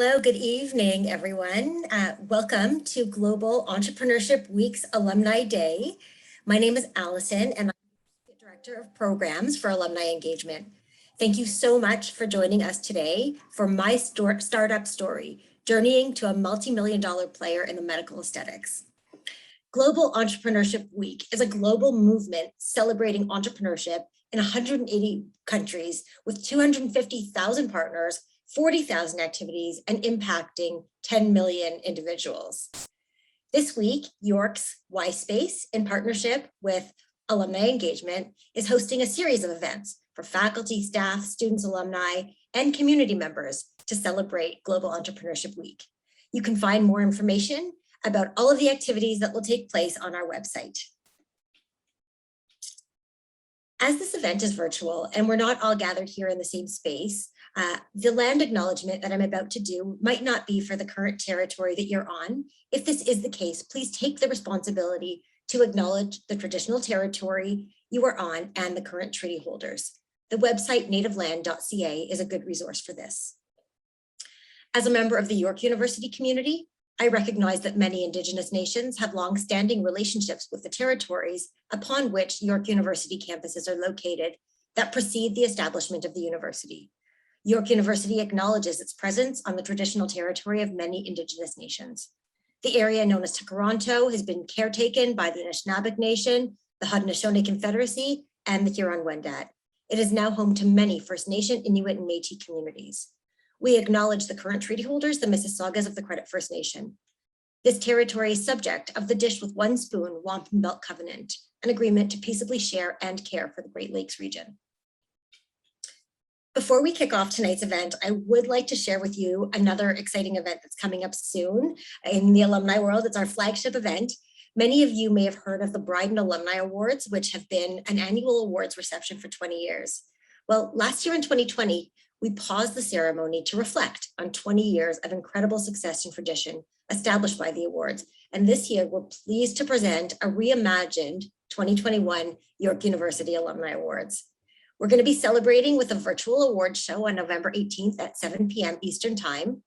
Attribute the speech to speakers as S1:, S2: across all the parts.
S1: Hello, good evening, everyone. Welcome to Global Entrepreneurship Week's Alumni Day. My name is Allison, and I'm the Director of Programs for Alumni Engagement. Thank you so much for joining us today for my startup story, journeying to a multi-million-dollar player in the medical aesthetics. Global Entrepreneurship Week is a global movement celebrating entrepreneurship in 180 countries with 250,000 partners, 40,000 activities, and impacting 10 million individuals. This week, York's YSpace, in partnership with Alumni Engagement, is hosting a series of events for faculty, staff, students, alumni, and community members to celebrate Global Entrepreneurship Week. You can find more information about all of the activities that will take place on our website. As this event is virtual and we're not all gathered here in the same space, the land acknowledgement that I'm about to do might not be for the current territory that you're on. If this is the case, please take the responsibility to acknowledge the traditional territory you are on and the current treaty holders. The website nativeland.ca is a good resource for this. As a member of the York University community, I recognize that many Indigenous nations have long-standing relationships with the territories upon which York University campuses are located that precede the establishment of the university. York University acknowledges its presence on the traditional territory of many Indigenous nations. The area known as Tkaronto has been caretaken by the Anishinaabeg Nation, the Haudenosaunee Confederacy, and the Huron-Wendat. It is now home to many First Nation, Inuit, and Métis communities. We acknowledge the current treaty holders, the Mississaugas of the Credit First Nation. This territory is subject of the Dish with One Spoon Wampum Belt Covenant, an agreement to peaceably share and care for the Great Lakes region. Before we kick off tonight's event, I would like to share with you another exciting event that's coming up soon in the alumni world. It's our flagship event. Many of you may have heard of the Bride and Alumni Awards, which have been an annual awards reception for 20 years. Well, last year in 2020, we paused the ceremony to reflect on 20 years of incredible success and tradition established by the awards. And this year, we're pleased to present a reimagined 2021 York University Alumni Awards. We're going to be celebrating with a virtual awards show on November 18th at 7 p.m. Eastern Time.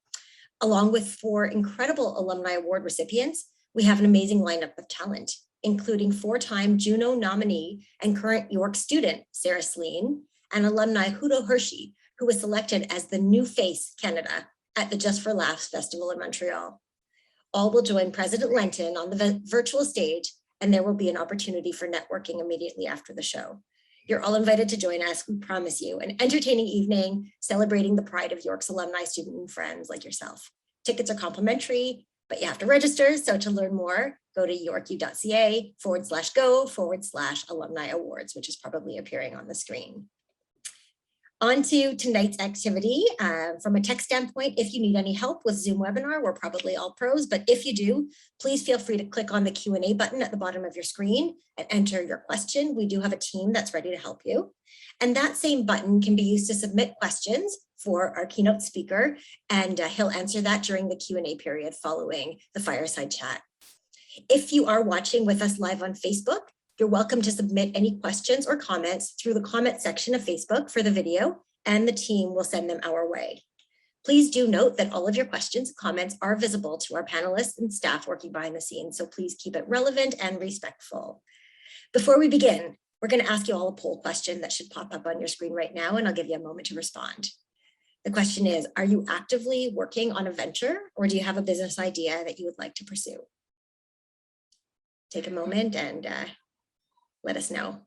S1: Along with 4 incredible alumni award recipients, we have an amazing lineup of talent, including 4-time Juno nominee and current York student, Sarah Sleen, and alumni Hudo Hershey, who was selected as the New Face Canada at the Just for Laughs Festival in Montreal. All will join President Lenton on the virtual stage, and there will be an opportunity for networking immediately after the show. You're all invited to join us. We promise you an entertaining evening celebrating the pride of York's alumni, student, and friends like yourself. Tickets are complimentary, but you have to register. So to learn more, go to yorku.ca/go/alumni awards, which is probably appearing on the screen. On to tonight's activity. From a tech standpoint, if you need any help with Zoom webinar, we're probably all pros, but if you do, please feel free to click on the Q&A button at the bottom of your screen and enter your question. We do have a team that's ready to help you. And that same button can be used to submit questions for our keynote speaker, and he'll answer that during the Q&A period following the fireside chat. If you are watching with us live on Facebook, you're welcome to submit any questions or comments through the comment section of Facebook for the video, and the team will send them our way. Please do note that all of your questions and comments are visible to our panelists and staff working behind the scenes, so please keep it relevant and respectful. Before we begin, we're going to ask you all a poll question that should pop up on your screen right now, and I'll give you a moment to respond. The question is, are you actively working on a venture, or do you have a business idea that you would like to pursue? Take a moment and let us know.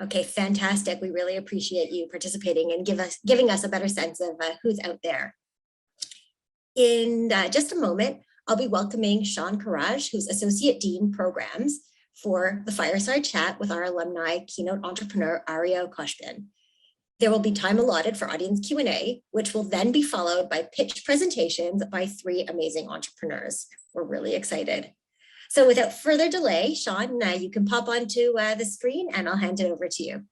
S1: Okay, fantastic. We really appreciate you participating and giving us a better sense of who's out there. In just a moment, I'll be welcoming Sean Karaj, who's Associate Dean Programs, for the fireside chat with our alumni keynote entrepreneur, Ario Khoshbin. There will be time allotted for audience Q&A, which will then be followed by pitch presentations by 3 amazing entrepreneurs. We're really excited. So without further delay, Sean, you can pop onto the screen and I'll hand it over to you.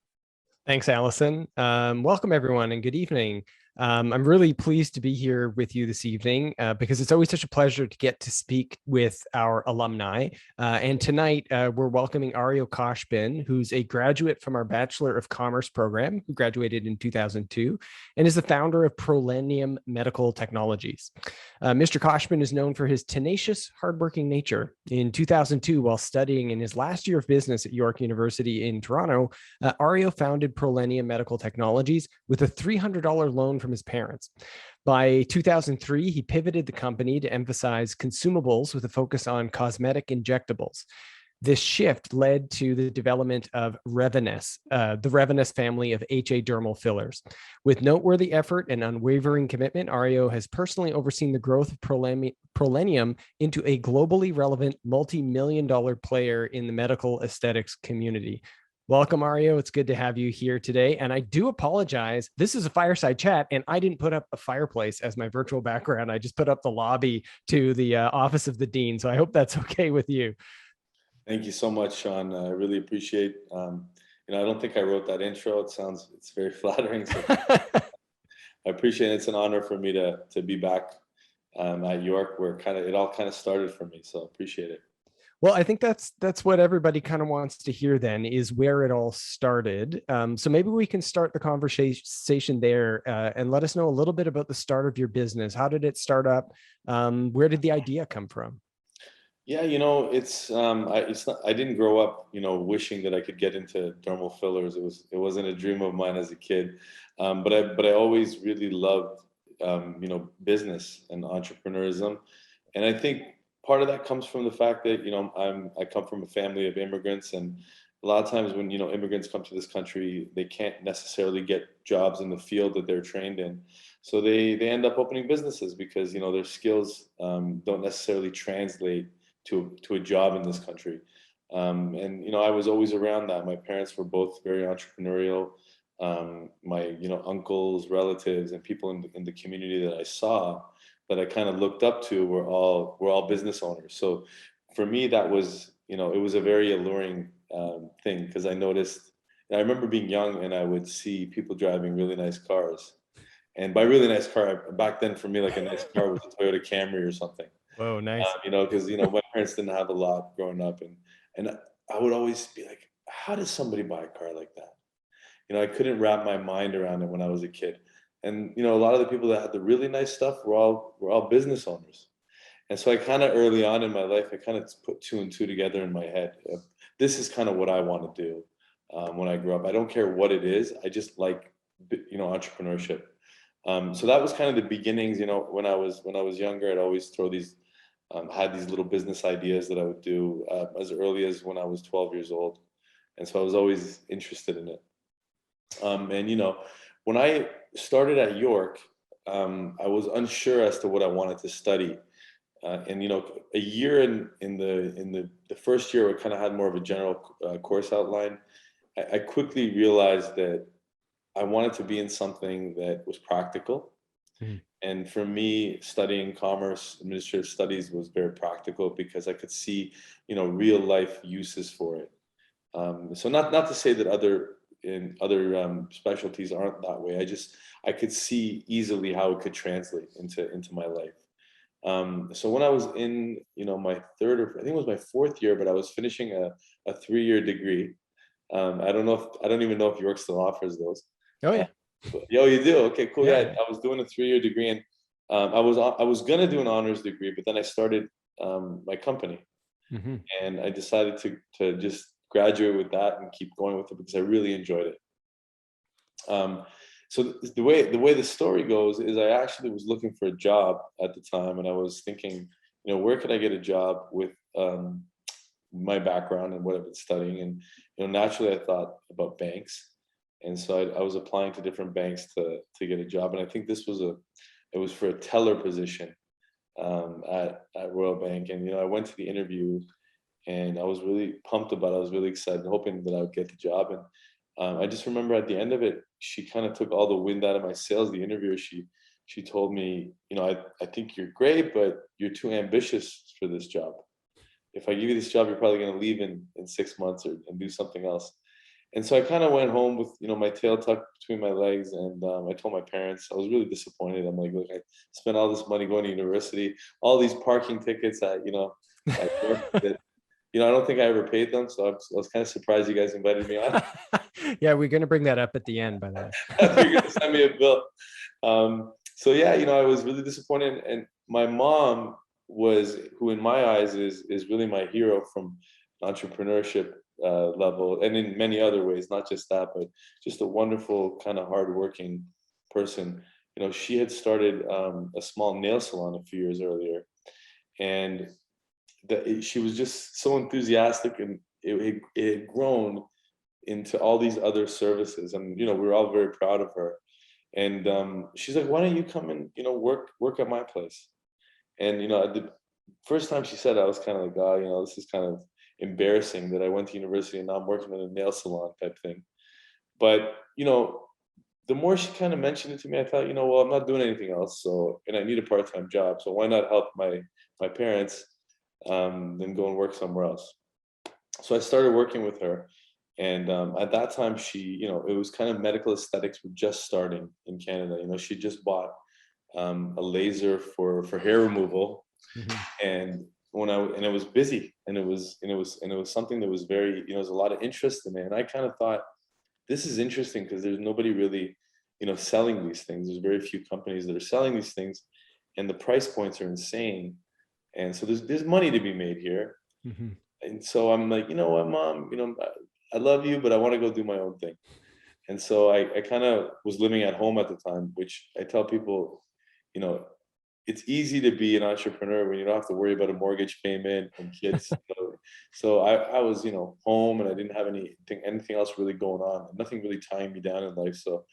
S2: Thanks, Allison. Welcome, everyone, and good evening. I'm really pleased to be here with you this evening because it's always such a pleasure to get to speak with our alumni. And tonight, we're welcoming Ario Khoshbin, who's a graduate from our Bachelor of Commerce program, who graduated in 2002, and is the founder of Prollenium Medical Technologies. Mr. Khoshbin is known for his tenacious, hardworking nature. In 2002, while studying in his last year of business at York University in Toronto, Ario founded Prollenium Medical Technologies with a $300 loan from his parents. By 2003, he pivoted the company to emphasize consumables with a focus on cosmetic injectables. This shift led to the development of Revenus, the Revenus family of HA dermal fillers. With noteworthy effort and unwavering commitment, Ario has personally overseen the growth of Prollenium into a globally relevant multi-million-dollar player in the medical aesthetics community. Welcome, Ario. It's good to have you here today. And I do apologize. This is a fireside chat, and I didn't put up a fireplace as my virtual background. I just put up the lobby to the office of the dean. So I hope that's okay with you.
S3: Thank you so much, Sean. I really appreciate. I don't think I wrote that intro. It's very flattering. So I appreciate it. It's an honor for me to be back at York, where it all started for me. So appreciate it.
S2: Well, I think that's what everybody kind of wants to hear then, is where it all started. So maybe we can start the conversation there and let us know a little bit about the start of your business. How did it start up? Where did the idea come from?
S3: Yeah, it's not. I didn't grow up, wishing that I could get into dermal fillers. It wasn't a dream of mine as a kid, but I always really loved, business and entrepreneurism, and I think part of that comes from the fact that I come from a family of immigrants, and a lot of times when immigrants come to this country, they can't necessarily get jobs in the field that they're trained in, so they end up opening businesses because their skills don't necessarily translate to a job in this country. And I was always around that. My parents were both very entrepreneurial. My uncles, relatives, and people in the community that I saw, that I kind of looked up to, were all business owners. So for me, that was it was a very alluring thing, because I noticed. And I remember being young, and I would see people driving really nice cars. And by really nice car, back then for me, like a nice car was a Toyota Camry or something.
S2: Oh, nice.
S3: Because my parents didn't have a lot growing up, and I would always be like, how does somebody buy a car like that? I couldn't wrap my mind around it when I was a kid. And a lot of the people that had the really nice stuff were all business owners. And so I kind of early on in my life, I kind of put two and two together in my head. This is kind of what I want to do when I grow up. I don't care what it is. I just like entrepreneurship. So that was kind of the beginnings. When I was younger, I'd always had these little business ideas that I would do as early as when I was 12 years old. And so I was always interested in it. And when I started at York, I was unsure as to what I wanted to study. And a year in the first year, I kind of had more of a general course outline. I quickly realized that I wanted to be in something that was practical. Mm-hmm. And for me, studying commerce, administrative studies was very practical, because I could see, real life uses for it. So not to say that other specialties aren't that way. I could see easily how it could translate into my life. So when I was in, my third, or I think it was my fourth year, but I was finishing a 3-year degree. I don't even know if York still offers those.
S2: Oh yeah.
S3: Yo, you do? Okay, cool. Yeah, I was doing a 3-year degree, and I was gonna do an honors degree, but then I started my company, mm-hmm. and I decided to just graduate with that and keep going with it, because I really enjoyed it. So the way the story goes is, I actually was looking for a job at the time, and I was thinking, where could I get a job with my background and what I've been studying, and naturally I thought about banks. And so I was applying to different banks to get a job, and I think it was for a teller position at Royal Bank. And I went to the interview, and I was really pumped about it. I was really excited, hoping that I would get the job. And I just remember at the end of it, she kind of took all the wind out of my sails. The interviewer, she told me, I think you're great, but you're too ambitious for this job. If I give you this job, you're probably going to leave in 6 months and do something else. And so I kind of went home with, my tail tucked between my legs, and I told my parents. I was really disappointed. I'm like, look, I spent all this money going to university, all these parking tickets at work that, I don't think I ever paid them. So I was kind of surprised you guys invited me on.
S2: Yeah, we're going to bring that up at the end, by the way.
S3: I thought you were going to send me a bill. So yeah, I was really disappointed. And my mom who in my eyes is really my hero from entrepreneurship level, and in many other ways, not just that, but just a wonderful, kind of hardworking person. She had started a small nail salon a few years earlier, and she was just so enthusiastic, and it had grown into all these other services, and we were all very proud of her. And she's like, why don't you come and work at my place? And the first time she said it, I was kind of like, oh, this is kind of embarrassing that I went to university and now I'm working in a nail salon type thing. But the more she kind of mentioned it to me, I thought, well, I'm not doing anything else, so, and I need a part-time job, so why not help my parents, then go and work somewhere else. So I started working with her. And at that time, she, it was kind of medical aesthetics were just starting in Canada. She just bought a laser for hair removal, and it was busy, and it was something that was very, there was a lot of interest in it. And I kind of thought, this is interesting because there's nobody really, selling these things. There's very few companies that are selling these things, and the price points are insane. And so there's money to be made here. And so I'm like, you know what, Mom, I love you, but I want to go do my own thing. And so I kind of was living at home at the time, which I tell people, it's easy to be an entrepreneur when you don't have to worry about a mortgage payment and kids. So I was, home, and I didn't have anything else really going on, nothing really tying me down in life. So,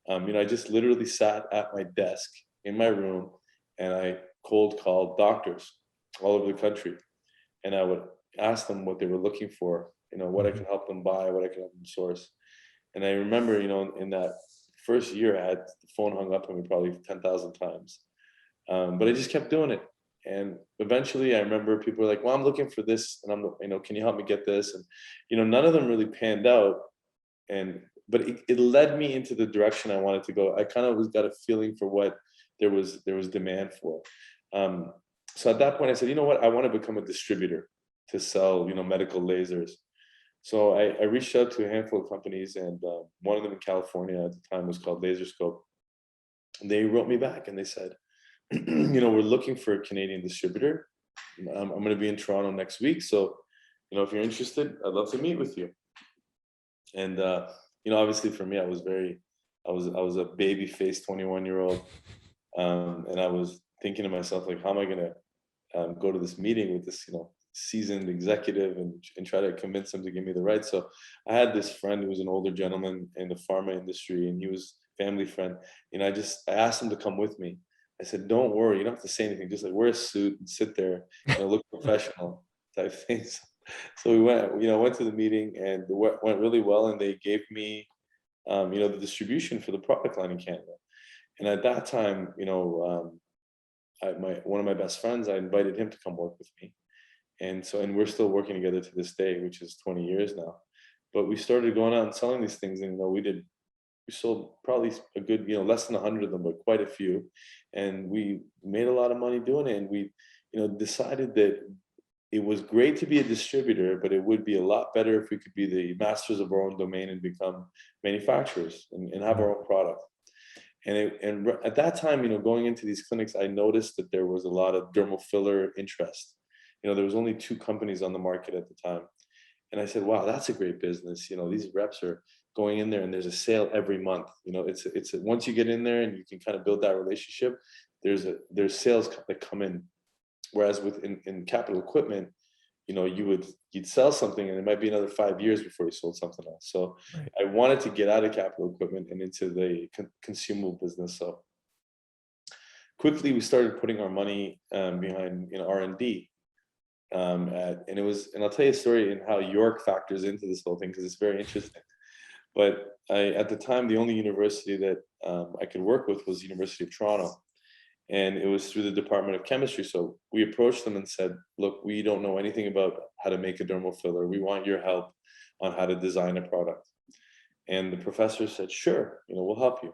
S3: I just literally sat at my desk in my room, and I cold called doctors all over the country, and I would ask them what they were looking for, what I could help them buy, what I could help them source. And I remember, in that first year, I had the phone hung up on me probably 10,000 times. But I just kept doing it. And eventually I remember people were like, well, I'm looking for this. And I'm, can you help me get this? And, none of them really panned out. But it led me into the direction I wanted to go. I kind of got a feeling for what there was demand for. So at that point I said, you know what, I want to become a distributor to sell, medical lasers. So I reached out to a handful of companies, and one of them in California at the time was called Laserscope. And they wrote me back and they said, we're looking for a Canadian distributor. I'm going to be in Toronto next week. So, if you're interested, I'd love to meet with you. And, obviously for me, I was a baby faced 21-year-old. And I was thinking to myself, like, how am I going to go to this meeting with this, seasoned executive and try to convince him to give me the right. So I had this friend who was an older gentleman in the pharma industry, and he was a family friend. I asked him to come with me. I said, don't worry, you don't have to say anything. Just like wear a suit and sit there, look professional type things. So we went to the meeting, and it went really well. And they gave me, the distribution for the product line in Canada. And at that time, one of my best friends, I invited him to come work with me. And we're still working together to this day, which is 20 years now. But we started going out and selling these things, and we sold probably a good, less than 100 of them, but quite a few. And we made a lot of money doing it. And we, decided that it was great to be a distributor, but it would be a lot better if we could be the masters of our own domain and become manufacturers and have our own product. And at that time, going into these clinics, I noticed that there was a lot of dermal filler interest. There was only 2 companies on the market at the time. And I said, wow, that's a great business. These reps are going in there, and there's a sale every month. It's once you get in there and you can kind of build that relationship, there's sales that come in. Whereas in capital equipment, you'd sell something and it might be another 5 years before you sold something else. So right. I wanted to get out of capital equipment and into the consumable business. So quickly we started putting our money behind R&D. And I'll tell you a story in how York factors into this whole thing, because it's very interesting. But at the time, the only university that I could work with was the University of Toronto. And it was through the Department of Chemistry. So we approached them and said, look, we don't know anything about how to make a dermal filler. We want your help on how to design a product. And the professor said, sure, we'll help you.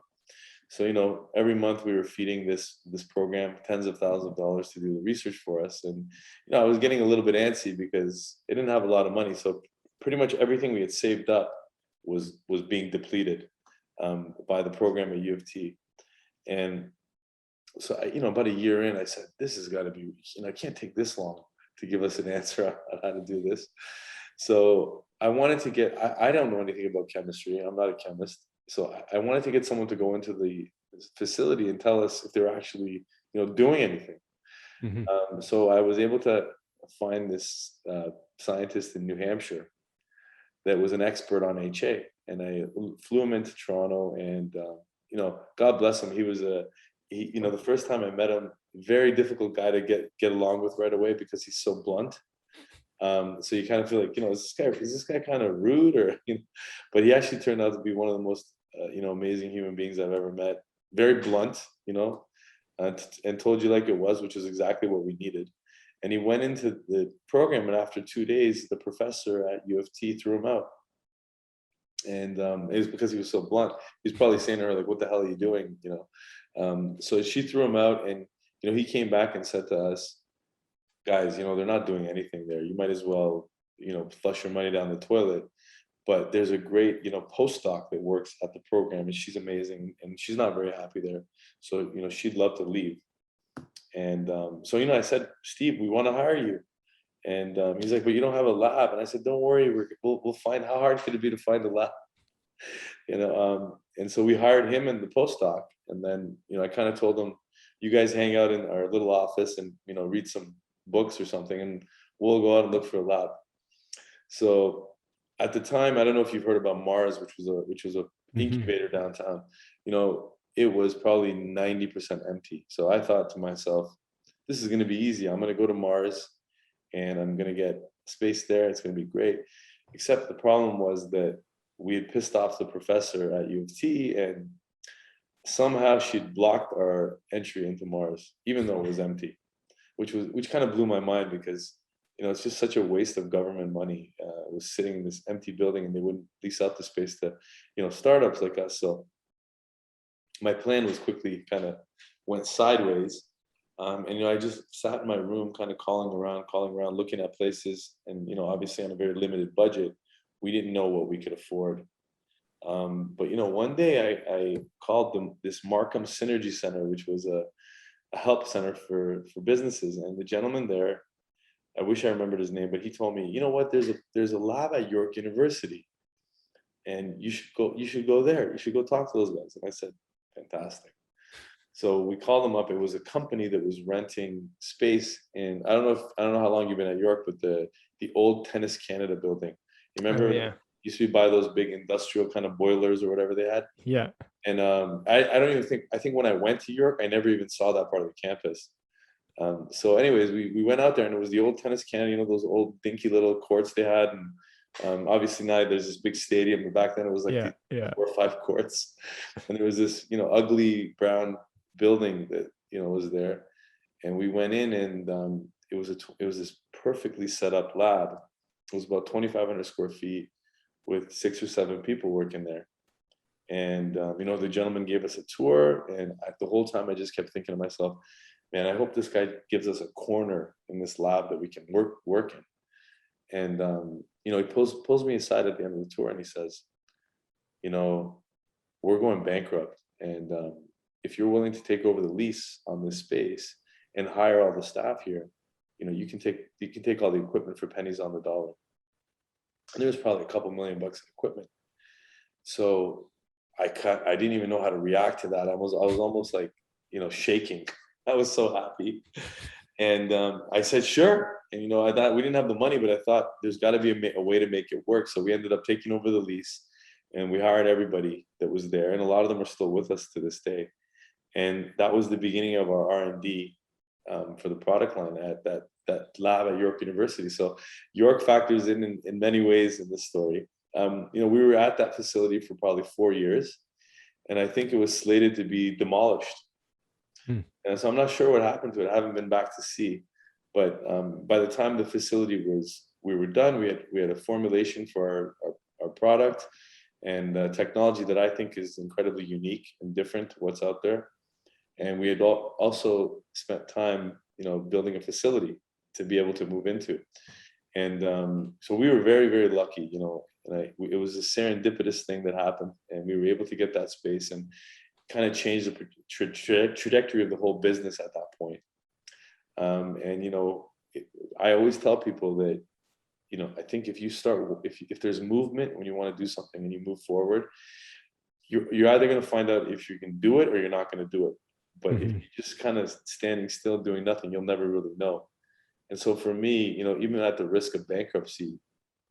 S3: So, every month we were feeding this program tens of thousands of dollars to do the research for us. And, I was getting a little bit antsy because it didn't have a lot of money. So pretty much everything we had saved up was being depleted by the program at U of T. And so, about a year in, I said, this has got to be, it can't take this long to give us an answer on how to do this. So I wanted to get, I don't know anything about chemistry. I'm not a chemist. So I wanted to get someone to go into the facility and tell us if they're actually, doing anything.
S2: Mm-hmm.
S3: So I was able to find this scientist in New Hampshire that was an expert on HA. And I flew him into Toronto, and, God bless him. He was the first time I met him, very difficult guy to get along with right away because he's so blunt. So you kind of feel like, is this guy kind of rude, or, but he actually turned out to be one of the most, amazing human beings I've ever met. Very blunt, and told you like it was, which is exactly what we needed. And he went into the program, and after 2 days, the professor at U of T threw him out. And it was because he was so blunt. He's probably saying to her, like, what the hell are you doing? So she threw him out, and, he came back and said to us, guys, they're not doing anything there. You might as well, flush your money down the toilet. But there's a great, postdoc that works at the program, and she's amazing, and she's not very happy there. So, she'd love to leave. And so, I said, Steve, we want to hire you. And he's like, but you don't have a lab. And I said, don't worry, we'll find. How hard could it be to find a lab? And so we hired him and the postdoc. And then, I kind of told him, you guys hang out in our little office and, read some books or something, and we'll go out and look for a lab. So at the time, I don't know if you've heard about Mars, which was a incubator downtown. It was probably 90% empty. So I thought to myself, this is going to be easy. I'm going to go to Mars, and I'm going to get space there. It's going to be great. Except the problem was that we had pissed off the professor at U of T, and somehow she'd blocked our entry into Mars, even though it was empty, which kind of blew my mind, because, it's just such a waste of government money. It was sitting in this empty building, and they wouldn't lease out the space to, startups like us. So my plan was quickly kind of went sideways. And, I just sat in my room kind of calling around, looking at places. And, obviously on a very limited budget, we didn't know what we could afford. But, one day I called this Markham Synergy Center, which was a help center for businesses. And the gentleman there, I wish I remembered his name, but he told me, you know what, there's a lab at York University, and you should go there. You should go talk to those guys. And I said, fantastic. So we called them up. It was a company that was renting space in, I don't know how long you've been at York, but the old Tennis Canada building. You remember?
S2: Oh, yeah.
S3: Used to be by those big industrial kind of boilers or whatever they had.
S2: Yeah.
S3: And I don't even think, I think when I went to York, I never even saw that part of the campus. So anyways, we went out there, and it was the old Tennis Canada, those old dinky little courts they had. And obviously now there's this big stadium, but back then it was like 4 or 5 courts. And there was this, ugly brown building that, was there. And we went in, and it was this perfectly set up lab. It was about 2,500 square feet with 6 or 7 people working there. And, the gentleman gave us a tour, and the whole time I just kept thinking to myself, man, I hope this guy gives us a corner in this lab that we can work in. And, he pulls me aside at the end of the tour, and he says, we're going bankrupt. And if you're willing to take over the lease on this space and hire all the staff here, you can take all the equipment for pennies on the dollar. And there was probably a couple $1 million in equipment. So I didn't even know how to react to that. I was almost like, shaking. I was so happy. And I said, sure. And, I thought we didn't have the money, but I thought there's got to be a way to make it work. So we ended up taking over the lease, and we hired everybody that was there. And a lot of them are still with us to this day. And that was the beginning of our R&D for the product line at that lab at York University. So York factors in many ways in this story. We were at that facility for probably 4 years, and I think it was slated to be demolished. And so I'm not sure what happened to it. I haven't been back to see. But by the time the facility we were done, we had a formulation for our product and technology that I think is incredibly unique and different to what's out there. And we had also spent time, building a facility to be able to move into. And so we were very, very lucky, and it was a serendipitous thing that happened, and we were able to get that space and kind of change the trajectory of the whole business at that point. I always tell people that, I think if there's movement when you want to do something and you move forward, you're either going to find out if you can do it or you're not going to do it. But if you're just kind of standing still doing nothing, you'll never really know. And so for me, even at the risk of bankruptcy,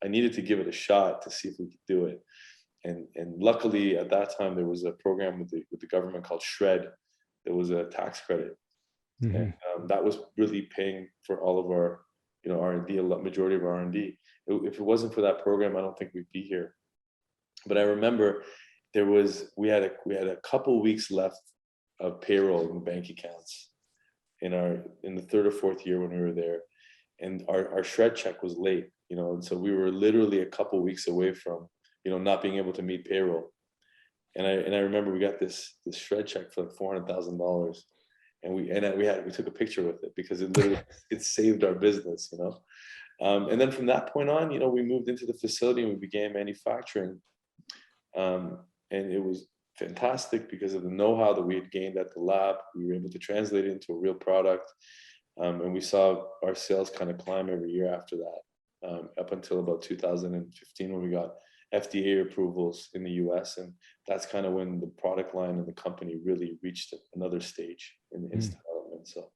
S3: I needed to give it a shot to see if we could do it. And luckily at that time there was a program with the government called SHRED. There was a tax credit, and that was really paying for all of our R&D, a majority of our R&D. If it wasn't for that program, I don't think we'd be here. But I remember we had a couple weeks left of payroll in the bank accounts in the third or fourth year when we were there, and our SHRED check was late, and so we were literally a couple weeks away from not being able to meet payroll. And I remember we got this SHRED check for like $400,000, and we took a picture with it because it literally it saved our business, and then from that point on, we moved into the facility and we began manufacturing, and it was fantastic because of the know-how that we had gained at the lab. We were able to translate it into a real product, and we saw our sales kind of climb every year after that, up until about 2015 when we got FDA approvals in the US, and that's kind of when the product line and the company really reached another stage in its development. So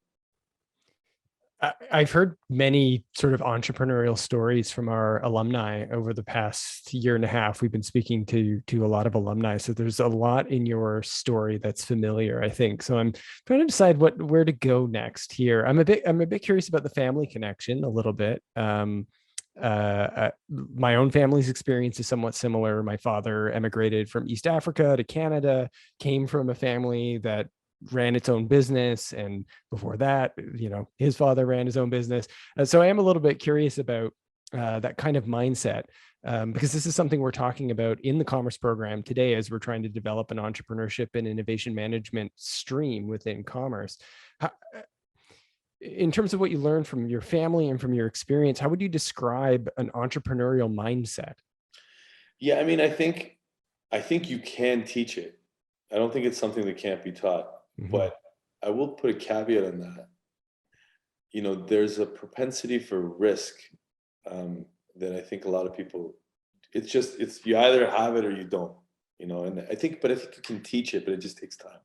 S2: I've heard many sort of entrepreneurial stories from our alumni over the past year and a half. We've been speaking to a lot of alumni, so there's a lot in your story that's familiar, I think. So I'm trying to decide where to go next here. I'm a bit curious about the family connection a little bit. My own family's experience is somewhat similar. My father emigrated from East Africa to Canada, came from a family that ran its own business, and before that, his father ran his own business. So I am a little bit curious about that kind of mindset, because this is something we're talking about in the commerce program today as we're trying to develop an entrepreneurship and innovation management stream within commerce. In terms of what you learned from your family and from your experience, how would you describe an entrepreneurial mindset?
S3: Yeah, I mean, I think you can teach it. I don't think it's something that can't be taught. But I will put a caveat on that. There's a propensity for risk that I think a lot of people, it's you either have it or you don't, and I think you can teach it, but it just takes time.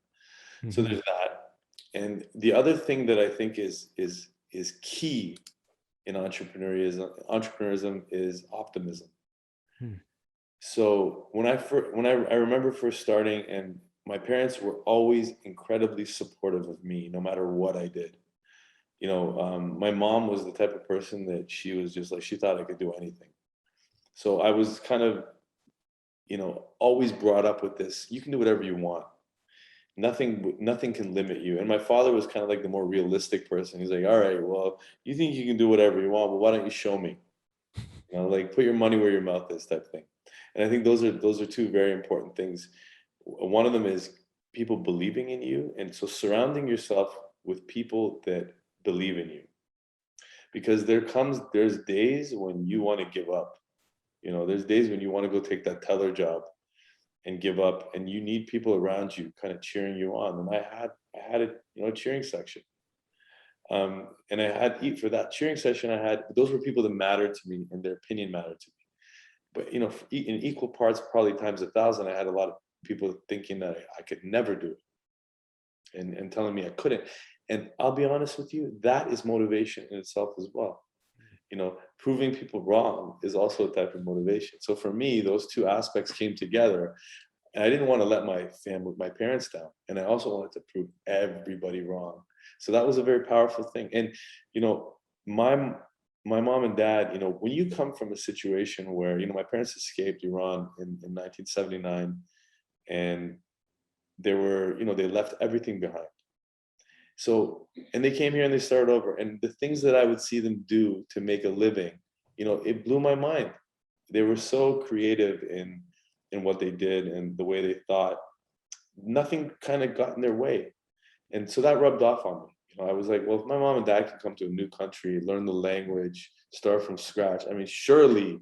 S3: So there's that. And the other thing that I think is key in entrepreneurism is optimism. So when I remember first starting, and my parents were always incredibly supportive of me, no matter what I did. My mom was the type of person that she was just like, she thought I could do anything. So I was kind of, always brought up with this: you can do whatever you want. Nothing can limit you. And my father was kind of like the more realistic person. He's like, all right, well, you think you can do whatever you want, but why don't you show me? Like, put your money where your mouth is, type thing. And I think those are two very important things. One of them is people believing in you, and so surrounding yourself with people that believe in you, because there's days when you want to give up. There's days when you want to go take that teller job and give up, and you need people around you kind of cheering you on. And I had a cheering section, and I had, for that cheering session, those were people that mattered to me and their opinion mattered to me. But in equal parts, probably times 1,000, I had a lot of people thinking that I could never do it, and telling me I couldn't. And I'll be honest with you, that is motivation in itself as well. Proving people wrong is also a type of motivation. So for me, those two aspects came together, and I didn't want to let my parents down, and I also wanted to prove everybody wrong. So that was a very powerful thing. And my mom and dad, when you come from a situation where, my parents escaped Iran in 1979, and they left everything behind. So, and they came here and they started over, and the things that I would see them do to make a living, it blew my mind. They were so creative in what they did and the way they thought. Nothing kind of got in their way. And so that rubbed off on me. I was like, well, if my mom and dad can come to a new country, learn the language, start from scratch, I mean, surely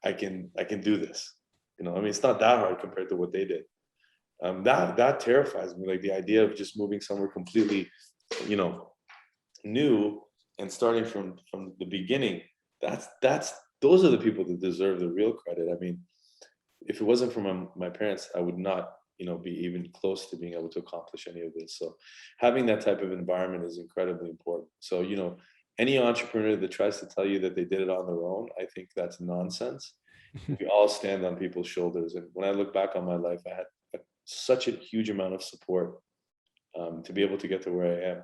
S3: I can do this. It's not that hard compared to what they did. That terrifies me. Like the idea of just moving somewhere completely, new and starting from the beginning. Those are the people that deserve the real credit. I mean, if it wasn't for my parents, I would not, be even close to being able to accomplish any of this. So having that type of environment is incredibly important. So, any entrepreneur that tries to tell you that they did it on their own, I think that's nonsense. We all stand on people's shoulders. And when I look back on my life, I had such a huge amount of support to be able to get to where I am.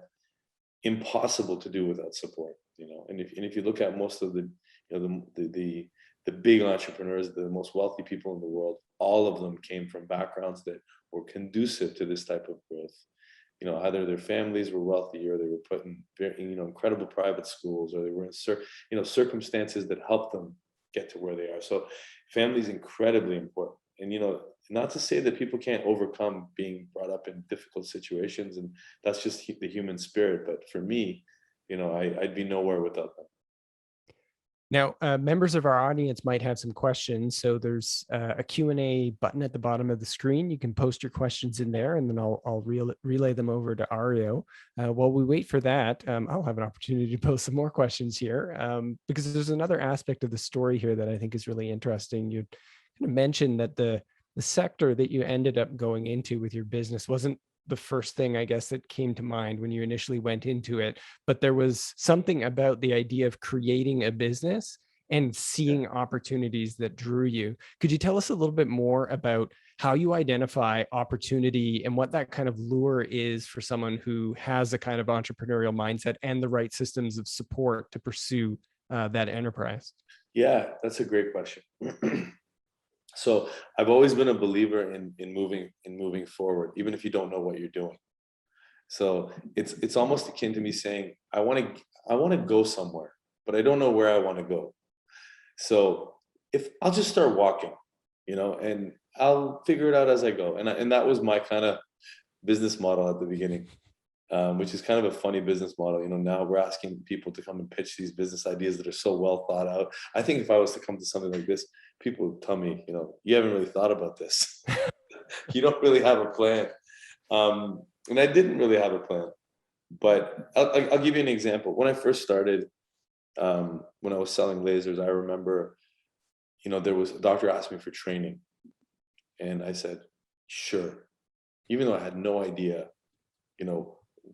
S3: Impossible to do without support, And if you look at most of the big entrepreneurs, the most wealthy people in the world, all of them came from backgrounds that were conducive to this type of growth. Either their families were wealthy, or they were put in incredible private schools, or they were in circumstances that helped them get to where they are. So family is incredibly important. And not to say that people can't overcome being brought up in difficult situations, and that's just the human spirit. But for me, I'd be nowhere without them.
S2: Now, members of our audience might have some questions. So there's a Q&A button at the bottom of the screen. You can post your questions in there, and then I'll relay them over to Ario. While we wait for that, I'll have an opportunity to post some more questions here, because there's another aspect of the story here that I think is really interesting. You kind of mentioned that the sector that you ended up going into with your business wasn't the first thing, I guess, that came to mind when you initially went into it, but there was something about the idea of creating a business and seeing opportunities that drew you. Could you tell us a little bit more about how you identify opportunity and what that kind of lure is for someone who has a kind of entrepreneurial mindset and the right systems of support to pursue that enterprise?
S3: Yeah, that's a great question. So I've always been a believer in moving forward, even if you don't know what you're doing. So it's almost akin to me saying, I want to go somewhere, but I don't know where I want to go. So if I'll just start walking, and I'll figure it out as I go. And that was my kind of business model at the beginning, which is kind of a funny business model. Now we're asking people to come and pitch these business ideas that are so well thought out. I think if I was to come to something like this, people would tell me, you haven't really thought about this. You don't really have a plan. And I didn't really have a plan, but I'll give you an example. When I first started, when I was selling lasers, I remember, there was a doctor asked me for training, and I said, sure. Even though I had no idea,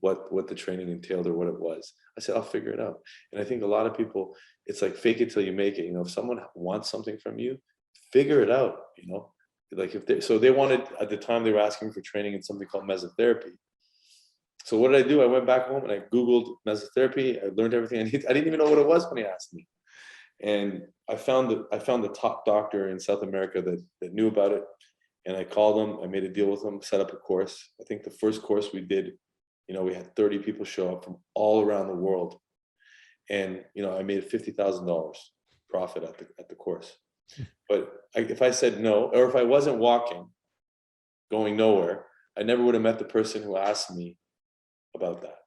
S3: what the training entailed or what it was. I said, I'll figure it out. And I think a lot of people, it's like fake it till you make it. If someone wants something from you, figure it out, like they wanted, at the time they were asking for training in something called mesotherapy. So what did I do? I went back home and I Googled mesotherapy. I learned everything I needed. I didn't even know what it was when he asked me. And I found the top doctor in South America that knew about it. And I called him, I made a deal with him, set up a course. I think the first course we did, we had 30 people show up from all around the world. And, I made $50,000 profit at the course. But if I said no, or if I wasn't walking, going nowhere, I never would have met the person who asked me about that.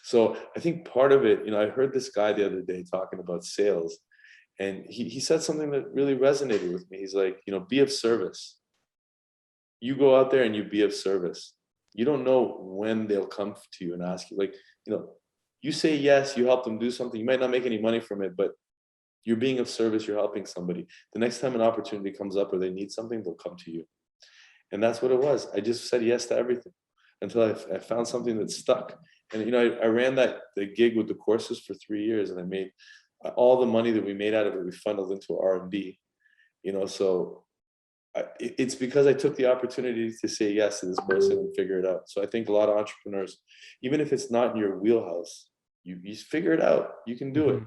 S3: So I think part of it, I heard this guy the other day talking about sales, and he said something that really resonated with me. He's like, be of service. You go out there and you be of service. You don't know when they'll come to you and ask you, like, you say yes, you help them do something. You might not make any money from it, but you're being of service, you're helping somebody. The next time an opportunity comes up or they need something, they'll come to you. And that's what it was. I just said yes to everything until I found something that stuck. And, I ran the gig with the courses for 3 years, and I made all the money that we made out of it, we funneled into R&D, so it's because I took the opportunity to say yes to this person and figure it out. So I think a lot of entrepreneurs, even if it's not in your wheelhouse, you figure it out. You can do it.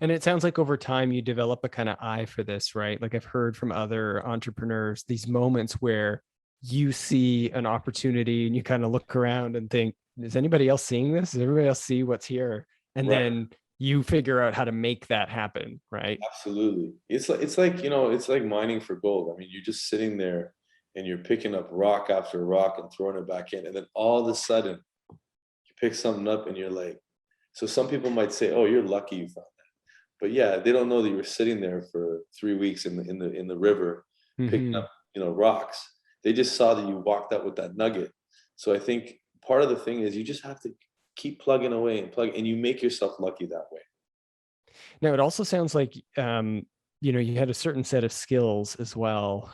S2: And it sounds like over time you develop a kind of eye for this, right? Like I've heard from other entrepreneurs, these moments where you see an opportunity and you kind of look around and think, is anybody else seeing this? Does everybody else see what's here? And
S3: Right.
S2: then you figure out how to make that happen, right?
S3: Absolutely. It's like, you know, it's like mining for gold. I mean, you're just sitting there and you're picking up rock after rock and throwing it back in. And then all of a sudden you pick something up and you're like, so some people might say, oh, you're lucky you found that. But yeah, they don't know that you were sitting there for 3 weeks in the river picking
S2: Hmm.
S3: up, you know, rocks. They just saw that you walked out with that nugget. So I think part of the thing is you just have to keep plugging away and you make yourself lucky that way.
S2: Now, it also sounds like, you had a certain set of skills as well.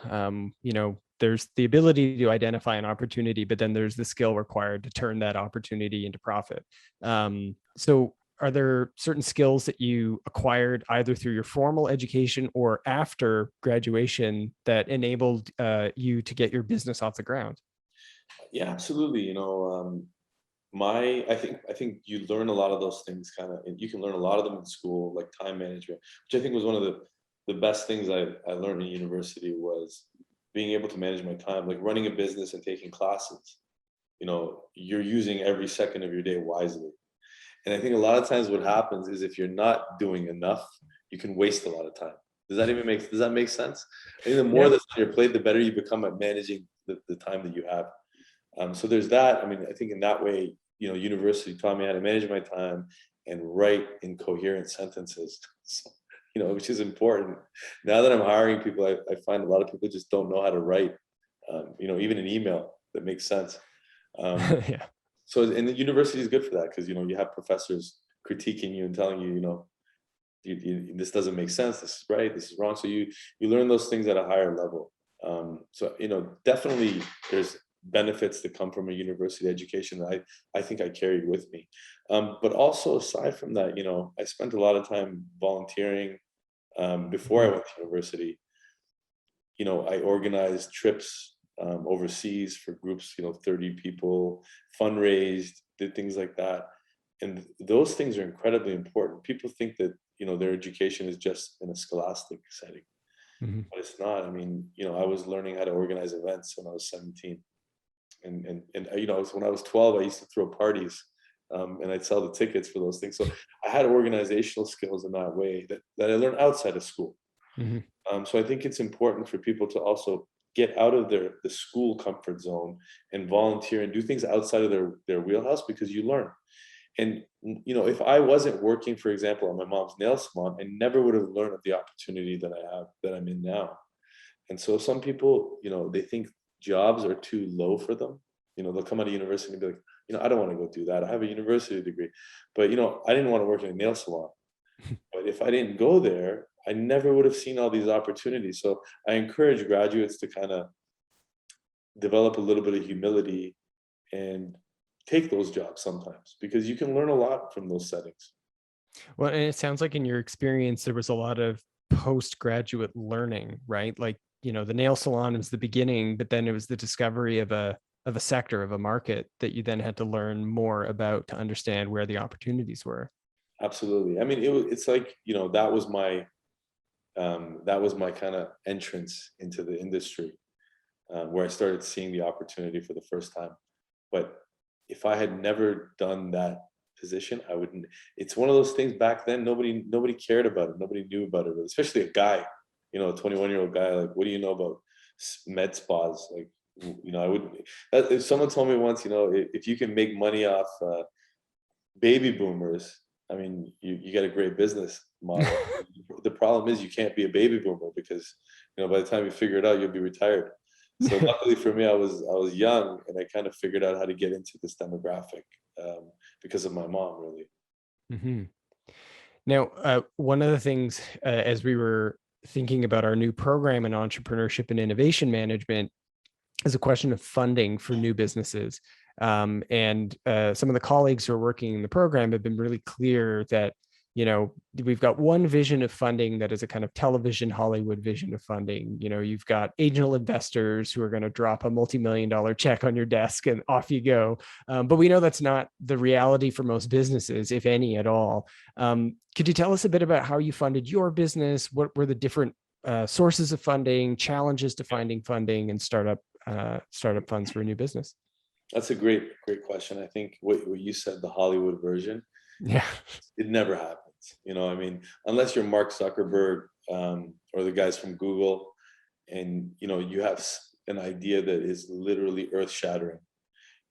S2: There's the ability to identify an opportunity, but then there's the skill required to turn that opportunity into profit. So are there certain skills that you acquired either through your formal education or after graduation that enabled you to get your business off the ground?
S3: Yeah, absolutely. You know, I think you learn a lot of those things kind of, and you can learn a lot of them in school, like time management, which I think was one of the best things I learned in university was being able to manage my time, like running a business and taking classes. You know, you're using every second of your day wisely. And I think a lot of times what happens is if you're not doing enough, you can waste a lot of time. Does that make sense? I think the more
S2: Yeah.
S3: that's on your plate, the better you become at managing the time that you have. So there's that. I mean, I think in that way, you know, university taught me how to manage my time and write in coherent sentences. So, you know, which is important. Now that I'm hiring people, I find a lot of people just don't know how to write, you know, even an email that makes sense. Um,
S2: Yeah.
S3: so, and the university is good for that because, you know, you have professors critiquing you and telling you, you know, this doesn't make sense. This is right. This is wrong. So you learn those things at a higher level. So, you know, definitely there's benefits that come from a university education that I think I carried with me. But also aside from that, you know, I spent a lot of time volunteering before I
S2: Mhm.
S3: went to university. You know, I organized trips overseas for groups, you know, 30 people, fundraised, did things like that. And those things are incredibly important. People think that, you know, their education is just in a scholastic setting,
S2: Mhm.
S3: but it's not. I mean, you know, I was learning how to organize events when I was 17. And you know, when I was 12, I used to throw parties, and I'd sell the tickets for those things. So I had organizational skills in that way that I learned outside of school.
S2: Mhm.
S3: So I think it's important for people to also get out of the school comfort zone and volunteer and do things outside of their wheelhouse because you learn. And you know, if I wasn't working, for example, at my mom's nail salon, I never would have learned of the opportunity that I'm in now. And so some people, you know, they think jobs are too low for them. You know, they'll come out of university and be like, you know, I don't want to go do that. I have a university degree. But, you know, I didn't want to work in a nail salon. But if I didn't go there, I never would have seen all these opportunities. So I encourage graduates to kind of develop a little bit of humility and take those jobs sometimes because you can learn a lot from those settings.
S2: Well, and it sounds like in your experience, there was a lot of postgraduate learning, right? Like, the nail salon was the beginning, but then it was the discovery of a sector, of a market that you then had to learn more about to understand where the opportunities were.
S3: Absolutely. I mean, it's like, you know, that was my kind of entrance into the industry where I started seeing the opportunity for the first time. But if I had never done that position, I wouldn't. It's one of those things back then. Nobody cared about it. Nobody knew about it, especially a guy, you know, a 21-year-old guy. Like, what do you know about med spas? Like, you know, I wouldn't. If someone told me once, you know, if you can make money off baby boomers, I mean, you got a great business model. The problem is you can't be a baby boomer because, you know, by the time you figure it out, you'll be retired. So luckily for me, I was young and I kind of figured out how to get into this demographic because of my mom, really.
S2: Mhm. Now, one of the things, as we were thinking about our new program in entrepreneurship and innovation management, is a question of funding for new businesses. And some of the colleagues who are working in the program have been really clear that, we've got one vision of funding that is a kind of television Hollywood vision of funding. You've got angel investors who are going to drop a multi-million-dollar check on your desk and off you go. But we know that's not the reality for most businesses, if any at all. Could you tell us a bit about how you funded your business? What were the different sources of funding, challenges to finding funding, and startup funds for a new business?
S3: That's a great question. I think what you said, the Hollywood version,
S2: Yeah.
S3: it never happens. I mean, unless you're Mark Zuckerberg, or the guys from Google, and you have an idea that is literally earth shattering.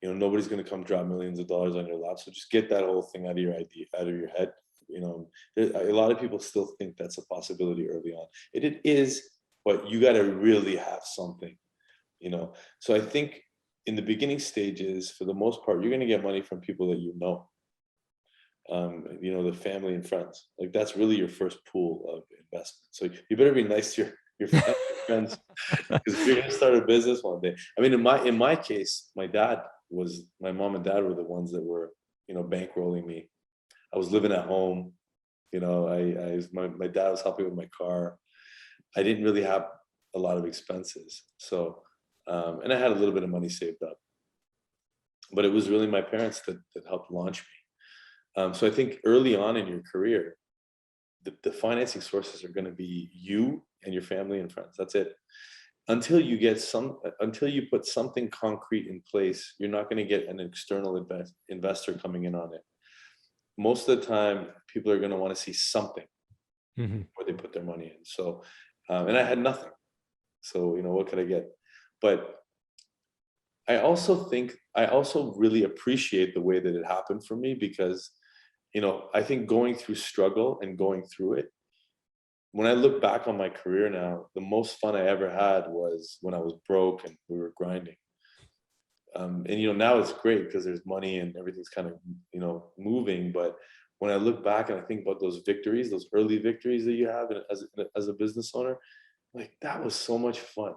S3: Nobody's going to come drop millions of dollars on your lap. So just get that whole thing out of your head. A lot of people still think that's a possibility early on. It is, but you got to really have something. So I think in the beginning stages, for the most part, you're going to get money from people that the family and friends. Like, that's really your first pool of investment. So you better be nice to your family and friends, because you're going to start a business one day. I mean, in my case, my mom and dad were the ones that were, bankrolling me. I was living at home. My dad was helping with my car. I didn't really have a lot of expenses. So, and I had a little bit of money saved up, but it was really my parents that helped launch me. So I think early on in your career, the financing sources are going to be you and your family and friends. That's it. Until you put something concrete in place, you're not going to get an external investor coming in on it. Most of the time, people are going to want to see something before they put their money in. So, and I had nothing. So, what could I get? But I also really appreciate the way that it happened for me, because, I think going through struggle and going through it, when I look back on my career now, the most fun I ever had was when I was broke and we were grinding. And now it's great because there's money and everything's kind of, moving. But when I look back and I think about those victories, those early victories that you have as a business owner, like, that was so much fun.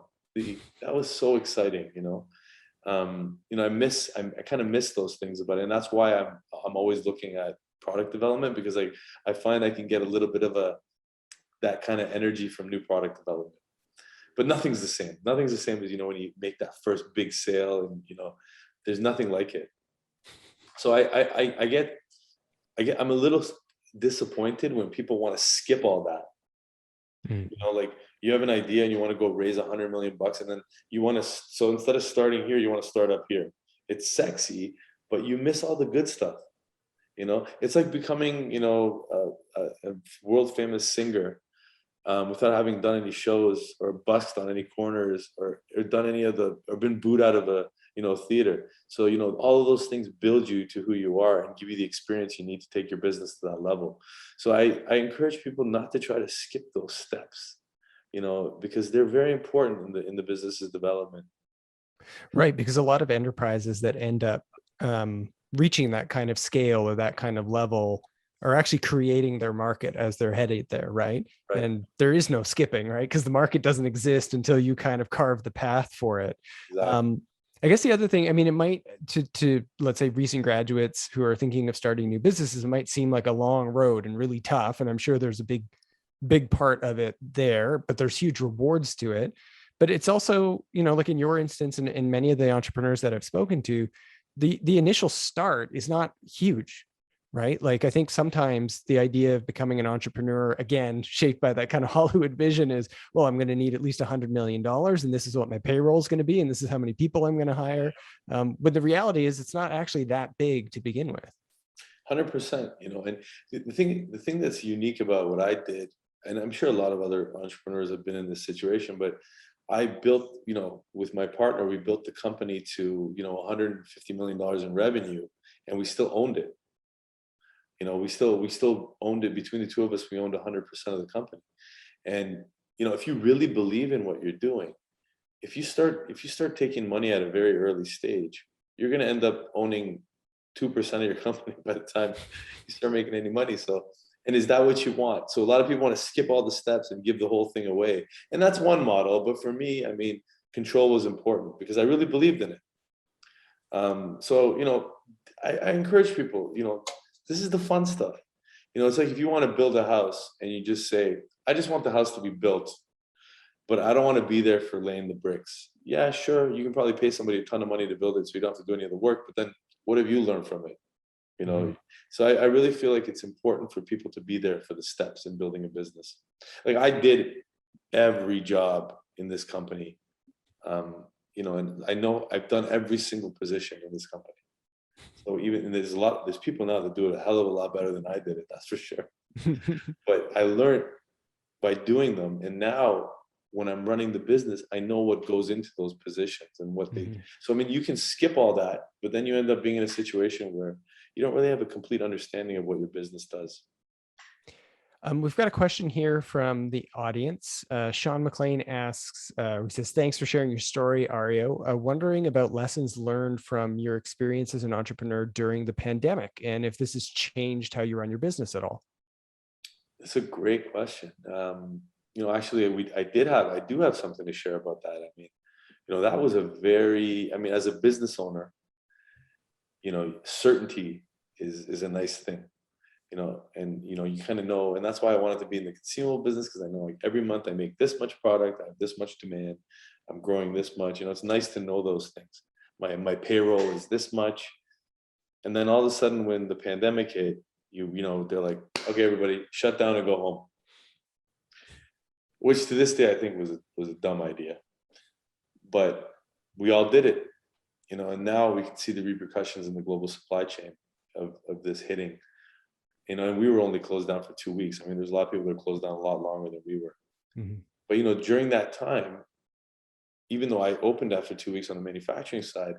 S3: That was so exciting, I kind of miss those things about it. And that's why I'm always looking at product development, because I find I can get a little bit of that kind of energy from new product development. But nothing's the same. Nothing's the same as, when you make that first big sale, and, there's nothing like it. So I'm a little disappointed when people want to skip all that. Like, you have an idea and you want to go raise $100 million, and then so instead of starting here, you want to start up here. It's sexy, but you miss all the good stuff. It's like becoming, a world famous singer, without having done any shows or busked on any corners or done any of or been booed out of a theater. So all of those things build you to who you are and give you the experience you need to take your business to that level. So I encourage people not to try to skip those steps, because they're very important in the business's development.
S2: Right, because a lot of enterprises that end up reaching that kind of scale or that kind of level are actually creating their market as they're headed there, right? And there is no skipping, right? Because the market doesn't exist until you kind of carve the path for it. Exactly. I guess the other thing, I mean, it might, to let's say recent graduates who are thinking of starting new businesses, it might seem like a long road and really tough. And I'm sure there's a big part of it there, but there's huge rewards to it. But it's also, like in your instance and many of the entrepreneurs that I've spoken to, the initial start is not huge, right? Like, I think sometimes the idea of becoming an entrepreneur, again, shaped by that kind of Hollywood vision, is, well, I'm going to need at least $100 million, and this is what my payroll is going to be, and this is how many people I'm going to hire. But the reality is, it's not actually that big to begin with.
S3: 100%, and the thing that's unique about what I did, and I'm sure a lot of other entrepreneurs have been in this situation, but I built, with my partner, we built the company to, $150 million in revenue, and we still owned it. We still owned it. Between the two of us, we owned 100% of the company. And, if you really believe in what you're doing, if you start taking money at a very early stage, you're going to end up owning 2% of your company by the time you start making any money. So, and is that what you want? So a lot of people want to skip all the steps and give the whole thing away. And that's one model. But for me, I mean, control was important because I really believed in it. So, I encourage people, this is the fun stuff. It's like if you want to build a house and you just say, I just want the house to be built, but I don't want to be there for laying the bricks. Yeah, sure. You can probably pay somebody a ton of money to build it so you don't have to do any of the work. But then what have you learned from it? So I really feel like it's important for people to be there for the steps in building a business. Like, I did every job in this company. and I know I've done every single position in this company. So and there's people now that do it a hell of a lot better than I did it, that's for sure. But I learned by doing them. And now when I'm running the business, I know what goes into those positions and what they, so I mean, you can skip all that, but then you end up being in a situation where you don't really have a complete understanding of what your business does.
S2: We've got a question here from the audience. Sean McLean asks, he says, thanks for sharing your story, Ario. Wondering about lessons learned from your experience as an entrepreneur during the pandemic, and if this has changed how you run your business at all.
S3: It's a great question. Actually, I do have something to share about that. I mean, that was as a business owner, certainty is a nice thing. You kind of know, and that's why I wanted to be in the consumable business, because I know like every month I make this much product, I have this much demand, I'm growing this much. It's nice to know those things. My payroll is this much, and then all of a sudden when the pandemic hit, they're like, okay, everybody, shut down and go home. Which to this day I think was a dumb idea, but we all did it, and now we can see the repercussions in the global supply chain of this hitting. And we were only closed down for 2 weeks. I mean, there's a lot of people that are closed down a lot longer than we were. But, during that time, even though I opened after 2 weeks on the manufacturing side,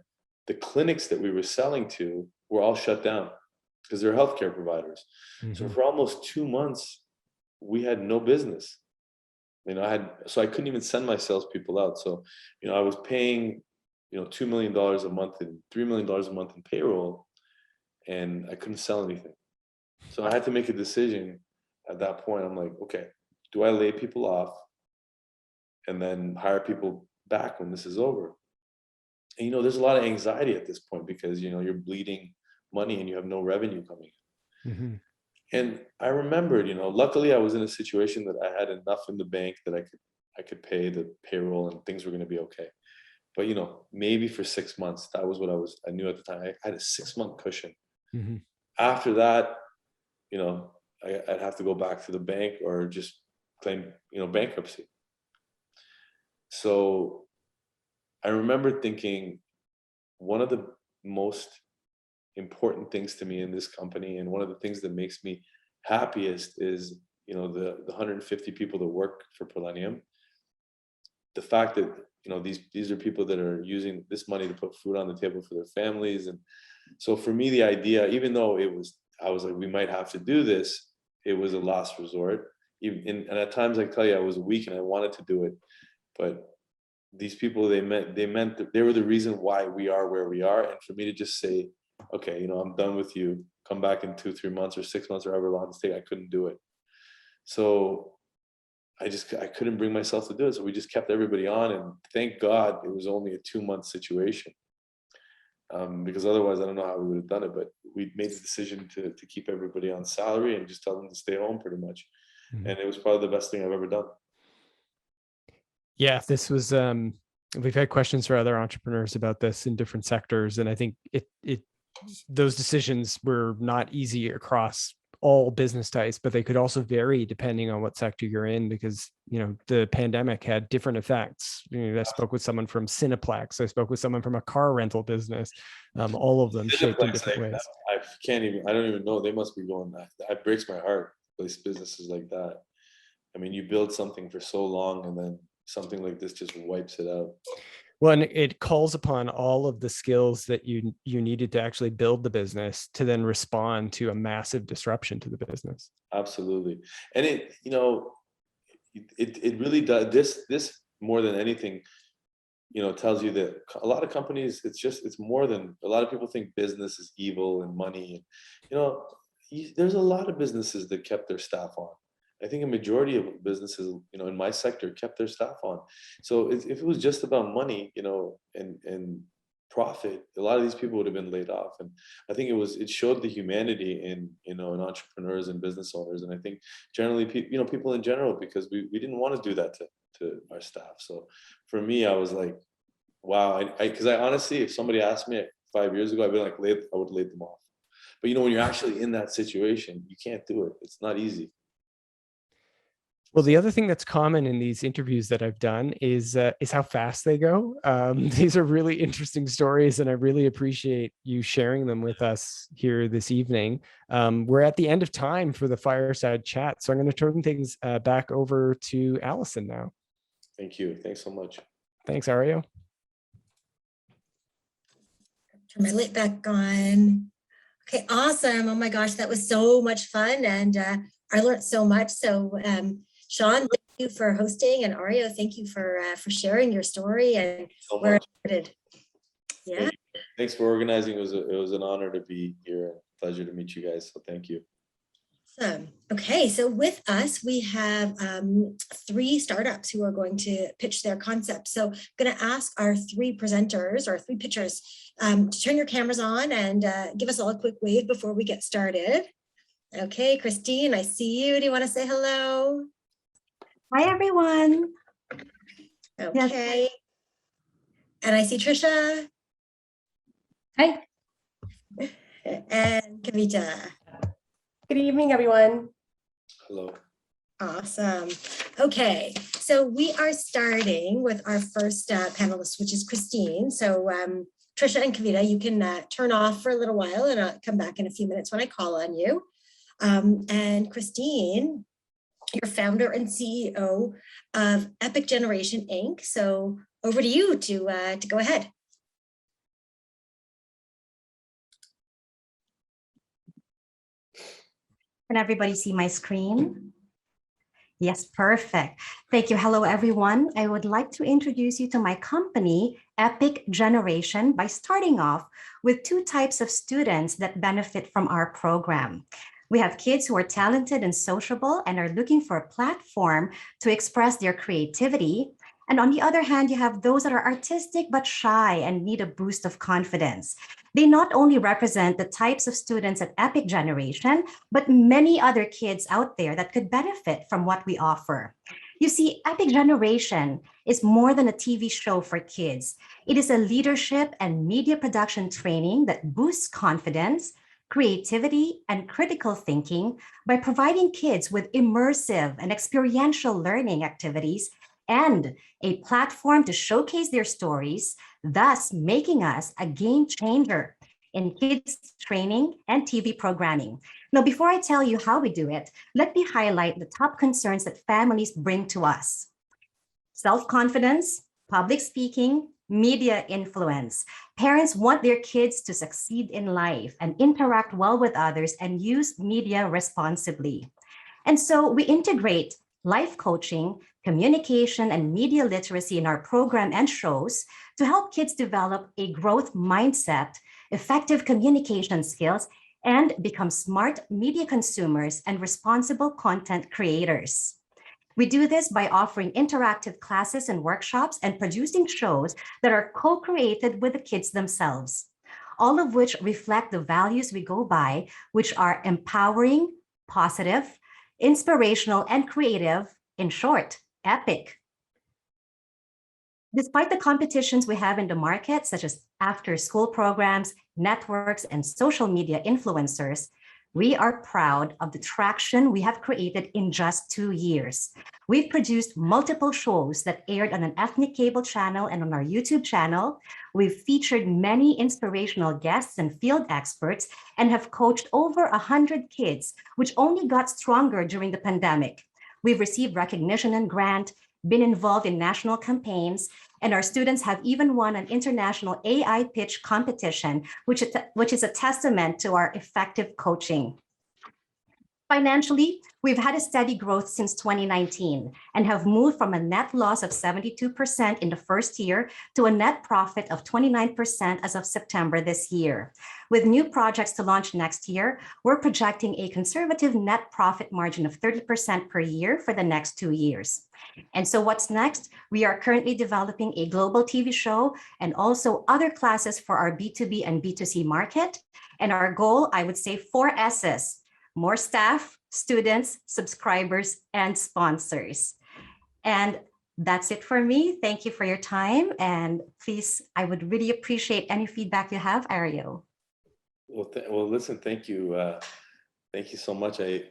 S3: the clinics that we were selling to were all shut down because they're healthcare providers. So for almost 2 months, we had no business. So I couldn't even send my salespeople out. So, I was paying, $2 million a month and $3 million a month in payroll, and I couldn't sell anything. So I had to make a decision at that point. I'm like, okay, do I lay people off and then hire people back when this is over? And, there's a lot of anxiety at this point because, you're bleeding money and you have no revenue coming in. And I remembered, luckily I was in a situation that I had enough in the bank that I could pay the payroll and things were going to be okay. But, maybe for 6 months, that was what I knew at the time. I had a 6-month cushion. After that, I'd have to go back to the bank or just claim, bankruptcy. So I remember thinking one of the most important things to me in this company, and one of the things that makes me happiest is, the 150 people that work for Prollenium. The fact that, these are people that are using this money to put food on the table for their families. And so for me, the idea, even though I was like, we might have to do this, it was a last resort. And at times I tell you, I was weak and I wanted to do it, but these people, they meant that they were the reason why we are where we are. And for me to just say, okay, I'm done with you, come back in 2-3 months or 6 months or however long it's take, I couldn't do it. So I couldn't bring myself to do it. So we just kept everybody on, and thank God it was only a 2-month situation. Because otherwise I don't know how we would have done it, but we made the decision to keep everybody on salary and just tell them to stay home pretty much. And it was probably the best thing I've ever done.
S2: Yeah, this was, we've had questions for other entrepreneurs about this in different sectors. And I think those decisions were not easy across all business types, but they could also vary depending on what sector you're in, because, the pandemic had different effects. I spoke with someone from Cineplex. I spoke with someone from a car rental business. All of them shaped in different ways.
S3: I don't even know. They must be going, that breaks my heart, those businesses like that. I mean, you build something for so long and then something like this just wipes it out.
S2: Well, and it calls upon all of the skills that you needed to actually build the business to then respond to a massive disruption to the business.
S3: Absolutely. And it really does this more than anything, tells you that a lot of companies, it's more than, a lot of people think business is evil and money. There's a lot of businesses that kept their staff on. I think a majority of businesses, in my sector, kept their staff on. So if it was just about money, and profit, a lot of these people would have been laid off. And I think it showed the humanity in entrepreneurs and business owners. And I think generally, people in general, because we didn't want to do that to our staff. So for me, I was like, wow. Because I honestly, if somebody asked me 5 years ago, I'd be like, I would lay them off. But when you're actually in that situation, you can't do it. It's not easy.
S2: Well, the other thing that's common in these interviews that I've done is how fast they go. These are really interesting stories, and I really appreciate you sharing them with us here this evening. We're at the end of time for the fireside chat, so I'm going to turn things back over to Allison now.
S3: Thank you. Thanks so much.
S2: Thanks, Ario.
S1: Turn my light back on. Okay, awesome. Oh my gosh, that was so much fun, and I learned so much. So Sean, thank you for hosting, and Ario, thank you for sharing your story, and we're excited. Yeah.
S3: Thanks for organizing. It was an honor to be here. Pleasure to meet you guys. So thank you.
S1: Awesome. Okay, so with us, we have 3 startups who are going to pitch their concept. So I'm going to ask our 3 presenters or 3 pitchers to turn your cameras on and give us all a quick wave before we get started. Okay, Christine, I see you. Do you want to say hello?
S4: Hi, everyone.
S1: Okay. Yes. And I see Trisha.
S4: Hi.
S1: And Kavita.
S4: Good evening, everyone.
S3: Hello.
S1: Awesome. Okay, so we are starting with our first panelist, which is Christine. So Trisha and Kavita, you can turn off for a little while, and I'll come back in a few minutes when I call on you. And Christine, you're founder and CEO of Epic Generation Inc. So over to you to go ahead.
S4: Can everybody see my screen? Yes, perfect. Thank you. Hello, everyone. I would like to introduce you to my company, Epic Generation, by starting off with 2 types of students that benefit from our program. We have kids who are talented and sociable and are looking for a platform to express their creativity. And on the other hand, you have those that are artistic but shy and need a boost of confidence. They not only represent the types of students at Epic Generation, but many other kids out there that could benefit from what we offer. You see, Epic Generation is more than a TV show for kids. It is a leadership and media production training that boosts confidence, creativity, and critical thinking by providing kids with immersive and experiential learning activities and a platform to showcase their stories, thus making us a game changer in kids training and TV programming. Now, before I tell you how we do it, let me highlight the top concerns that families bring to us: self-confidence, public speaking, media influence. Parents want their kids to succeed in life and interact well with others and use media responsibly. And so we integrate life coaching, communication, and media literacy in our program and shows to help kids develop a growth mindset, effective communication skills, and become smart media consumers and responsible content creators. We do this by offering interactive classes and workshops and producing shows that are co-created with the kids themselves, all of which reflect the values we go by, which are empowering, positive, inspirational, and creative. In short, epic. Despite the competitions we have in the market, such as after-school programs, networks, and social media influencers, we are proud of the traction we have created in just 2 years. We've produced multiple shows that aired on an ethnic cable channel and on our YouTube channel. We've featured many inspirational guests and field experts and have coached over 100 kids, which only got stronger during the pandemic. We've received recognition and grant, been involved in national campaigns, and our students have even won an international AI pitch competition, which is a testament to our effective coaching. Financially, we've had a steady growth since 2019 and have moved from a net loss of 72% in the first year to a net profit of 29% as of September this year. With new projects to launch next year, we're projecting a conservative net profit margin of 30% per year for the next 2 years. And so what's next? We are currently developing a global TV show and also other classes for our B2B and B2C market. And our goal, I would say 4 S's: more staff, students, subscribers, and sponsors. And that's it for me. Thank you for your time. And please, I would really appreciate any feedback you have, Ario.
S3: Well, listen, thank you. Thank you so much. I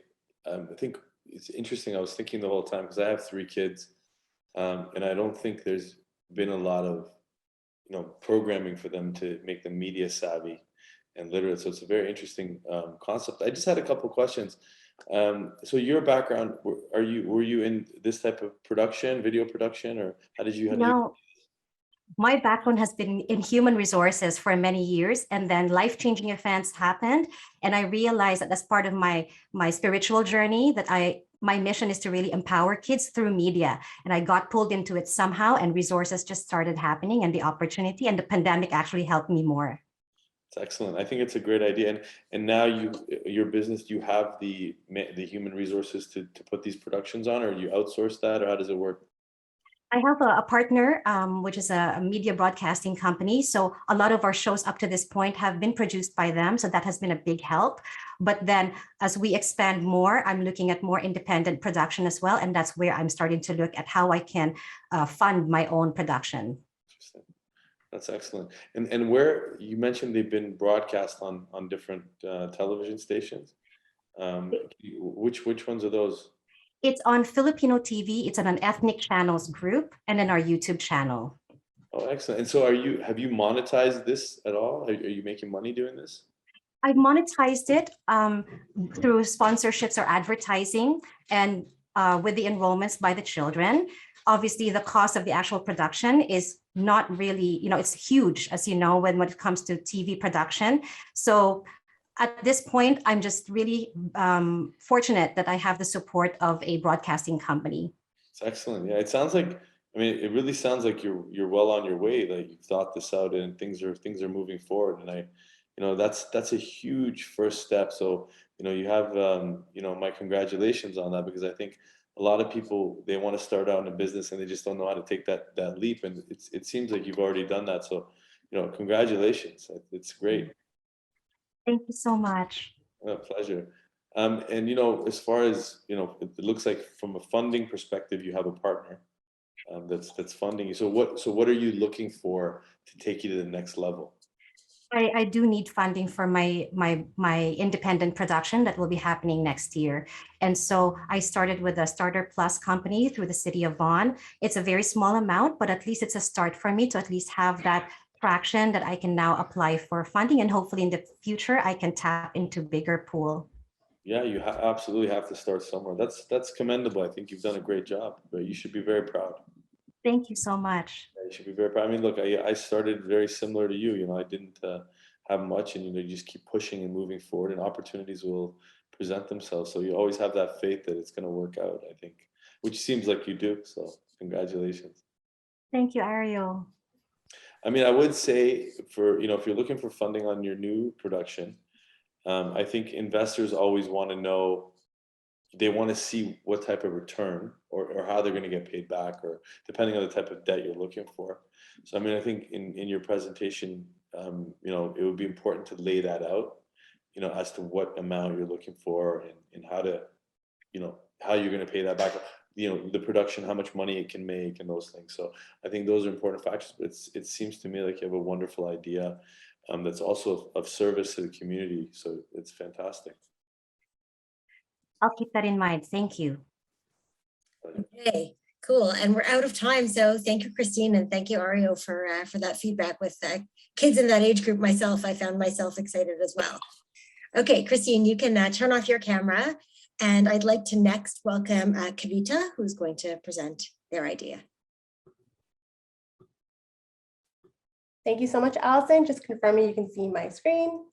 S3: think it's interesting. I was thinking the whole time, because I have 3 kids, and I don't think there's been a lot of, programming for them to make them media savvy and literate. So it's a very interesting concept. I just had a couple of questions. So your background, were you in this type of production, video production, or how did you?
S4: No, my background has been in human resources for many years, and then life-changing events happened, and I realized that as part of my spiritual journey, that my mission is to really empower kids through media, and I got pulled into it somehow, and resources just started happening, and the opportunity and the pandemic actually helped me more.
S3: It's excellent. I think it's a great idea, and now your business, you have the human resources to put these productions on, or you outsource that, or how does it work?
S4: I have a partner, which is a media broadcasting company. So a lot of our shows up to this point have been produced by them. So that has been a big help. But then as we expand more, I'm looking at more independent production as well. And that's where I'm starting to look at how I can fund my own production.
S3: Interesting. That's excellent. And where you mentioned they've been broadcast on different television stations. Which ones are those?
S4: It's on Filipino TV. It's on an ethnic channels group, and then our YouTube channel.
S3: Oh, excellent. And so have you monetized this at all? Are you making money doing this?
S4: I monetized it through sponsorships or advertising, and with the enrollments by the children. Obviously, the cost of the actual production is not really, it's huge, as you know, when it comes to TV production. So at this point, I'm just really fortunate that I have the support of a broadcasting company.
S3: It's excellent. Yeah, it sounds like, it really sounds like you're well on your way. Like you've thought this out, and things are moving forward. And that's a huge first step. So you have my congratulations on that, because I think a lot of people, they want to start out in a business and they just don't know how to take that leap. And it seems like you've already done that. So congratulations. It's great.
S4: Thank you so much.
S3: Pleasure. And as far as it looks like from a funding perspective, you have a partner that's funding you. So what are you looking for to take you to the next level?
S4: I do need funding for my independent production that will be happening next year. And so I started with a Starter Plus company through the city of Vaughan. It's a very small amount, but at least it's a start for me to at least have that traction that I can now apply for funding, and hopefully in the future I can tap into bigger pool.
S3: Yeah, you absolutely have to start somewhere. That's commendable. I think you've done a great job, but you should be very proud.
S4: Thank you so much.
S3: Yeah, you should be very proud. Look, I started very similar to you. I didn't have much, and you just keep pushing and moving forward, and opportunities will present themselves. So you always have that faith that it's going to work out, I think, which seems like you do. So congratulations.
S4: Thank you, Ario.
S3: I would say if you're looking for funding on your new production, I think investors always want to know, they want to see what type of return or how they're going to get paid back, or depending on the type of debt you're looking for. So, I think in your presentation, it would be important to lay that out, as to what amount you're looking for, and how to, how you're going to pay that back. The production, how much money it can make, and those things. So I think those are important factors. But it seems to me like you have a wonderful idea that's also of service to the community. So it's fantastic.
S4: I'll keep that in mind. Thank you.
S1: Okay, cool. And we're out of time. So thank you, Christine, and thank you, Ario, for that feedback. With kids in that age group myself, I found myself excited as well. Okay, Christine, you can turn off your camera. And I'd like to next welcome Kavita, who's going to present their idea.
S5: Thank you so much, Allison. Just confirming you can see my screen.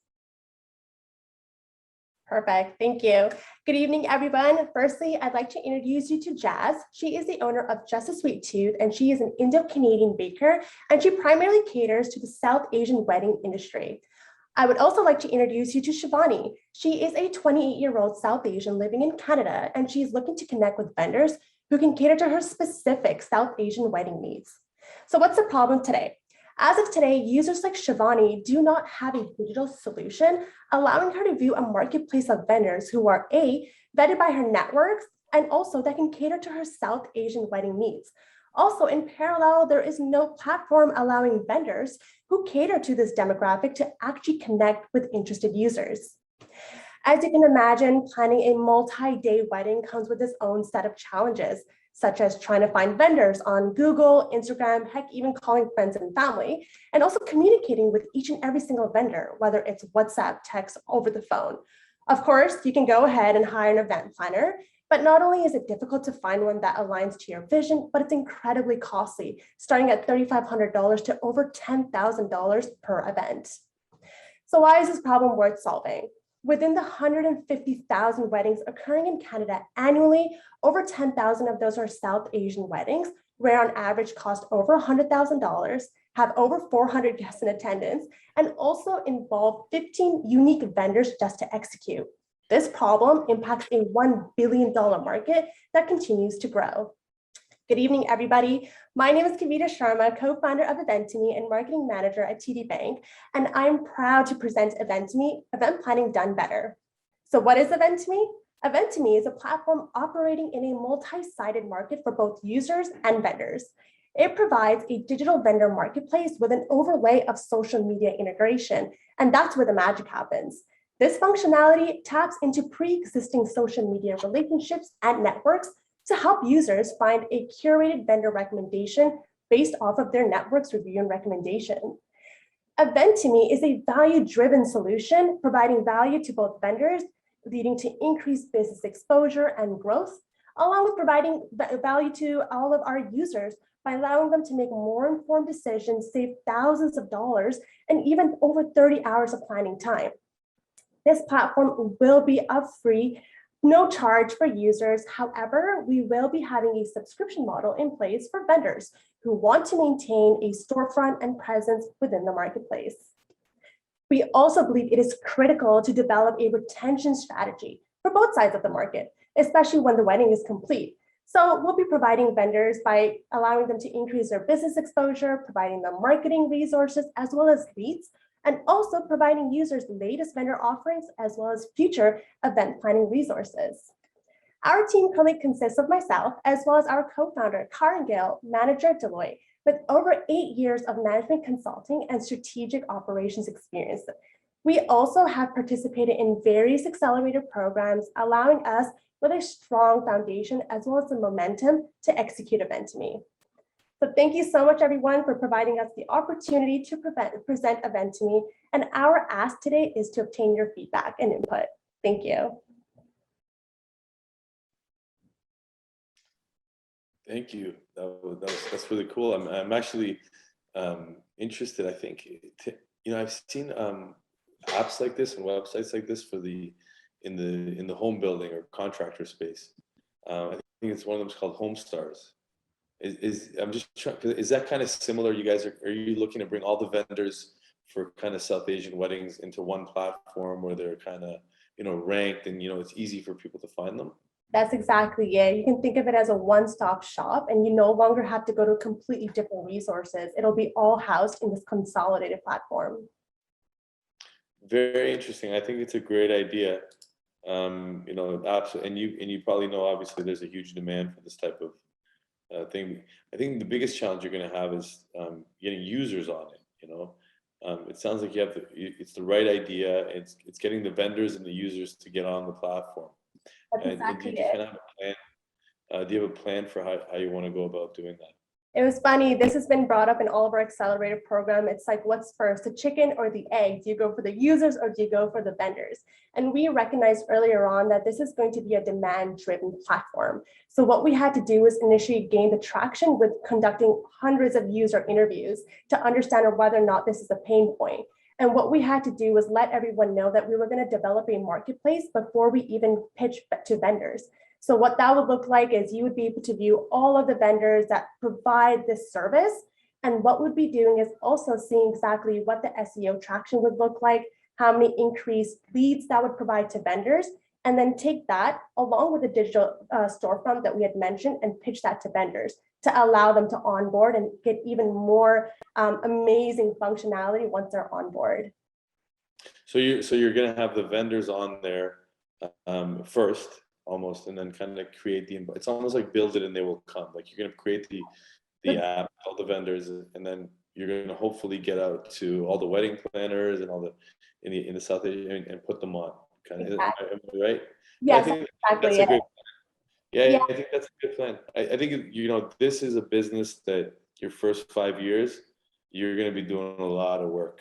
S5: Perfect, thank you. Good evening, everyone. Firstly, I'd like to introduce you to Jazz. She is the owner of Just a Sweet Tooth, and she is an Indo-Canadian baker, and she primarily caters to the South Asian wedding industry. I would also like to introduce you to Shivani. She is a 28-year-old South Asian living in Canada, and she's looking to connect with vendors who can cater to her specific South Asian wedding needs. So what's the problem today? As of today, users like Shivani do not have a digital solution allowing her to view a marketplace of vendors who are A, vetted by her networks, and also that can cater to her South Asian wedding needs. Also, in parallel, there is no platform allowing vendors who cater to this demographic to actually connect with interested users. As you can imagine, planning a multi-day wedding comes with its own set of challenges, such as trying to find vendors on Google, Instagram, heck, even calling friends and family, and also communicating with each and every single vendor, whether it's WhatsApp, text, over the phone. Of course, you can go ahead and hire an event planner, but not only is it difficult to find one that aligns to your vision, but it's incredibly costly, starting at $3,500 to over $10,000 per event. So why is this problem worth solving? Within the 150,000 weddings occurring in Canada annually, over 10,000 of those are South Asian weddings, where on average cost over $100,000, have over 400 guests in attendance, and also involve 15 unique vendors just to execute. This problem impacts a $1 billion market that continues to grow. Good evening, everybody. My name is Kavita Sharma, co-founder of EventtoMe and marketing manager at TD Bank, and I'm proud to present EventtoMe, Event Planning Done Better. So what is EventtoMe? EventtoMe is a platform operating in a multi-sided market for both users and vendors. It provides a digital vendor marketplace with an overlay of social media integration, and that's where the magic happens. This functionality taps into pre-existing social media relationships and networks to help users find a curated vendor recommendation based off of their network's review and recommendation. EventtoMe is a value-driven solution, providing value to both vendors, leading to increased business exposure and growth, along with providing value to all of our users by allowing them to make more informed decisions, save thousands of dollars, and even over 30 hours of planning time. This platform will be free, no charge for users. However, we will be having a subscription model in place for vendors who want to maintain a storefront and presence within the marketplace. We also believe it is critical to develop a retention strategy for both sides of the market, especially when the wedding is complete. So we'll be providing vendors by allowing them to increase their business exposure, providing them marketing resources, as well as leads, and also providing users the latest vendor offerings, as well as future event planning resources. Our team currently consists of myself, as well as our co-founder, Karen Gale, manager at Deloitte, with over 8 years of management consulting and strategic operations experience. We also have participated in various accelerator programs, allowing us with a strong foundation, as well as the momentum to execute EventtoMe. So thank you so much, everyone, for providing us the opportunity to present EventtoMe. And our ask today is to obtain your feedback and input. Thank you.
S3: Thank you. That's really cool. I'm actually interested. I think I've seen apps like this and websites like this for in the home building or contractor space. I think it's one of them is called HomeStars. I'm just trying. Is that kind of similar? You guys are you looking to bring all the vendors for kind of South Asian weddings into one platform where they're kind of ranked and it's easy for people to find them?
S5: That's exactly it. You can think of it as a one-stop shop, and you no longer have to go to completely different resources. It'll be all housed in this consolidated platform.
S3: Very interesting. I think it's a great idea. Absolutely. And you probably know, obviously, there's a huge demand for this type of thing. I think the biggest challenge you're going to have is getting users on it. It sounds like it's the right idea. It's getting the vendors and the users to get on the platform.
S5: That's exactly
S3: do you kind of have a plan? Do you have a plan for how you want to go about doing that?
S5: It was funny. This has been brought up in all of our accelerator program. It's like, what's first, the chicken or the egg? Do you go for the users or do you go for the vendors? And we recognized earlier on that this is going to be a demand-driven platform. So what we had to do was initially gain the traction with conducting hundreds of user interviews to understand whether or not this is a pain point. And what we had to do was let everyone know that we were going to develop a marketplace before we even pitch to vendors. So what that would look like is you would be able to view all of the vendors that provide this service. And what we'd be doing is also seeing exactly what the SEO traction would look like, how many increased leads that would provide to vendors, and then take that along with the digital storefront that we had mentioned and pitch that to vendors to allow them to onboard and get even more amazing functionality once they're on board.
S3: So you're going to have the vendors on there first, almost, and then kind of create it's almost like build it and they will come. Like you're going to create the app, all the vendors, and then you're going to hopefully get out to all the wedding planners and all the in the South Asia and put them on. kind of,
S5: Exactly.
S3: am I right?
S5: Yes,
S3: I think
S5: exactly.
S3: that's a great. Yeah,
S5: Yeah.
S3: I think that's a good plan. I think, this is a business that your first 5 years, you're going to be doing a lot of work.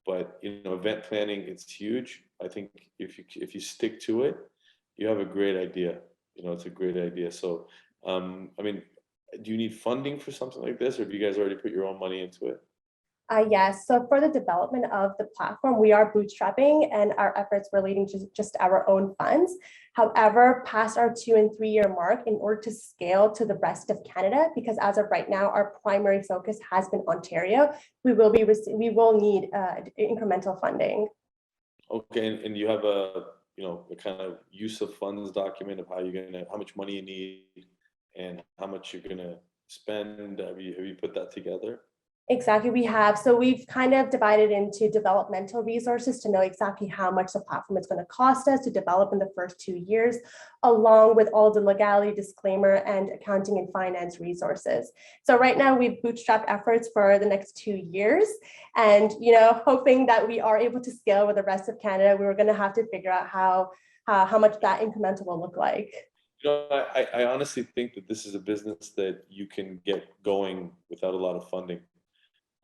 S3: But, event planning, it's huge. I think if you stick to it, you have a great idea. It's a great idea. So, I mean, do you need funding for something like this, or have you guys already put your own money into it?
S5: Yes, so for the development of the platform, we are bootstrapping and our efforts relating to just our own funds. However, past our 2 and 3 year mark, in order to scale to the rest of Canada, because as of right now, our primary focus has been Ontario, we will need incremental funding.
S3: Okay, and you have a kind of use of funds document of how much money you need and how much you're gonna spend. Have you put that together?
S5: Exactly, we have. So we've kind of divided into developmental resources to know exactly how much the platform is going to cost us to develop in the first 2 years, along with all the legality, disclaimer, and accounting and finance resources. So right now we've bootstrapped efforts for the next 2 years, and hoping that we are able to scale with the rest of Canada, we were going to have to figure out how much that incremental will look like.
S3: I honestly think that this is a business that you can get going without a lot of funding.